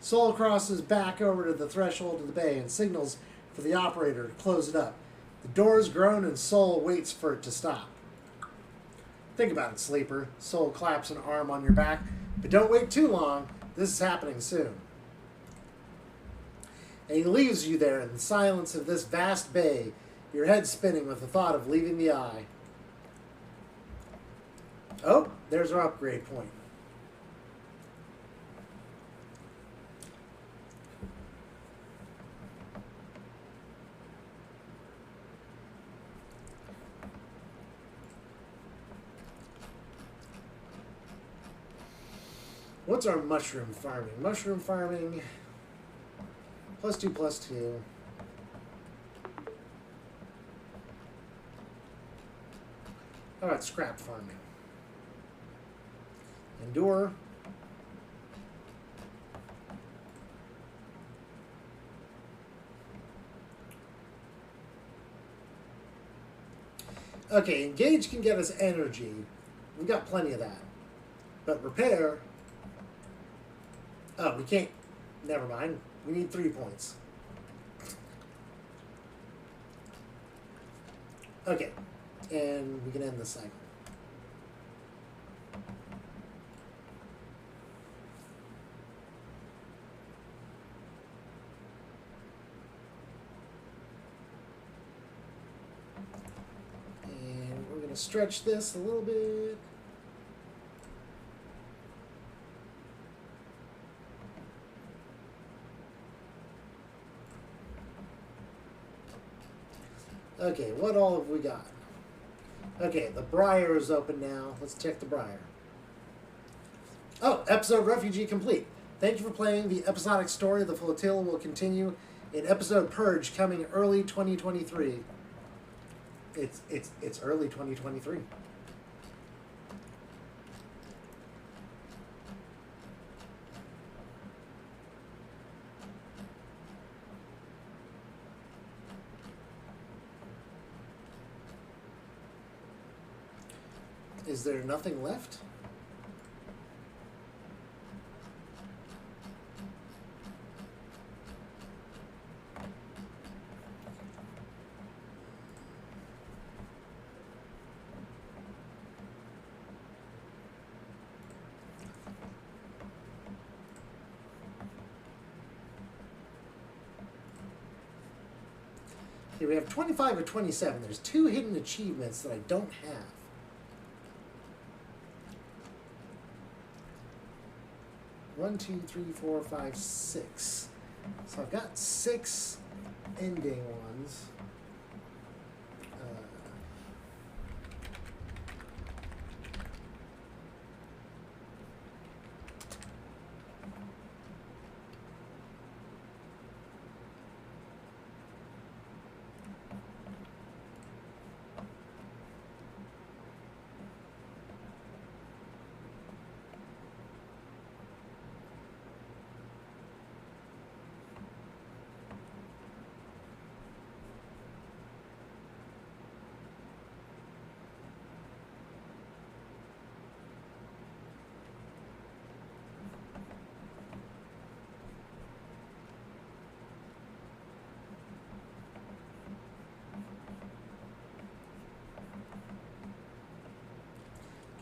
[SPEAKER 1] Soul crosses back over to the threshold of the bay and signals for the operator to close it up. The doors groan and Soul waits for it to stop. Think about it, Sleeper. Soul claps an arm on your back. But don't wait too long. This is happening soon. And he leaves you there in the silence of this vast bay, your head spinning with the thought of leaving the eye. Oh, there's our upgrade point. What's our mushroom farming? Mushroom farming, +2, +2. How about scrap farming? Endure. Okay, engage can get us energy. We've got plenty of that. But repair... Oh, we can't. Never mind. We need 3 points. Okay. And we can end the cycle. And we're going to stretch this a little bit. Okay, what all have we got? Okay, the Briar is open now. Let's check the Briar. Oh, episode Refugee complete. Thank you for playing. The episodic story of the flotilla will continue in episode Purge coming early 2023. It's early 2023. Is there nothing left? Here we have 25 or 27. There's 2 hidden achievements that I don't have. One, two, three, four, five, 6. So I've got 6 ending ones.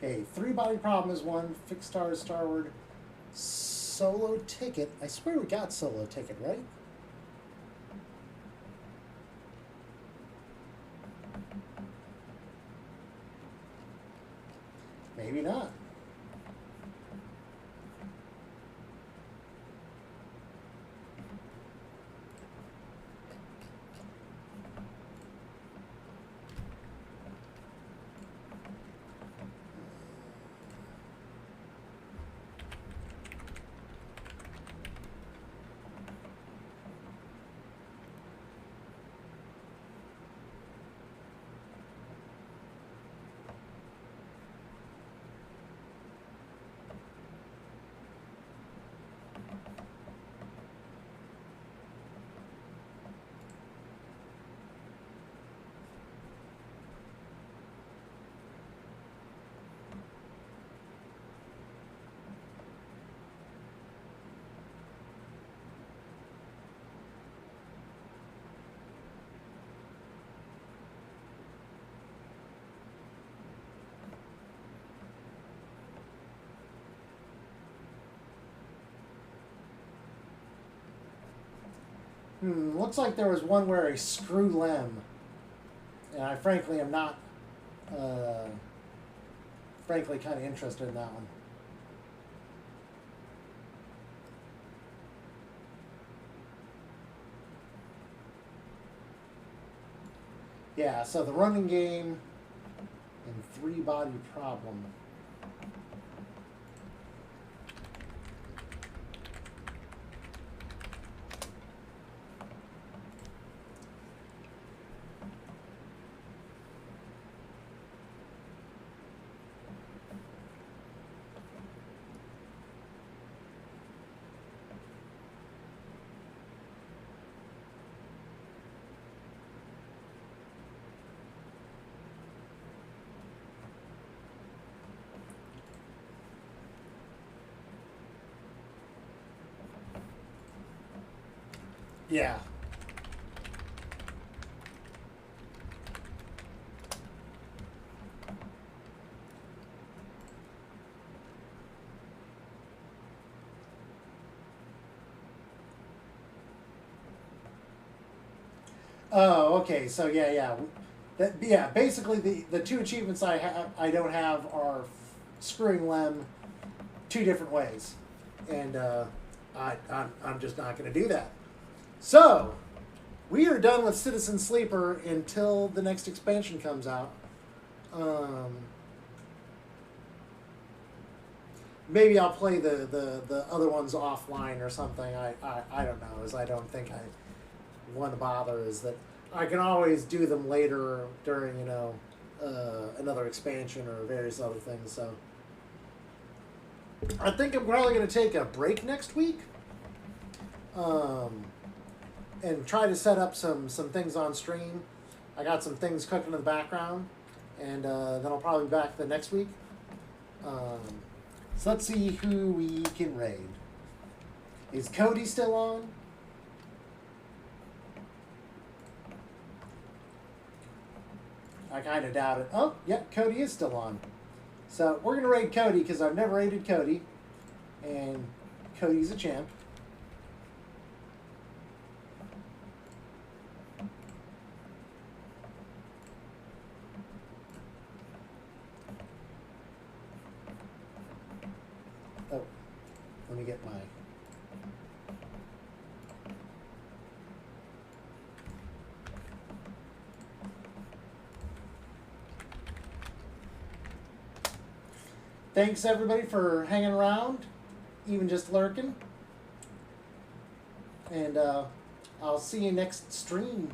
[SPEAKER 1] Okay, 3 body problem is 1. Fixed star is starward. Solo ticket. I swear we got solo ticket, right? Maybe not. Looks like there was one where a screw Lem. And I frankly am not, frankly, kind of interested in that one. Yeah, so the running game and 3-body problem. Yeah. Oh, okay. So yeah. Basically, the two achievements I don't have are screwing Lem 2 different ways, and I'm just not going to do that. So we are done with Citizen Sleeper until the next expansion comes out. Maybe I'll play the other ones offline or something. I don't know, as I don't think I want to bother. Is that I can always do them later during another expansion or various other things. So I think I'm probably going to take a break next week. And try to set up some things on stream. I got some things cooking in the background, and then I'll probably be back the next week. So let's see who we can raid. Is Cody still on? I kind of doubt it. Oh, yeah, Cody is still on. So we're going to raid Cody because I've never raided Cody, and Cody's a champ. Oh, let me get my... Thanks, everybody, for hanging around, even just lurking. And I'll see you next stream.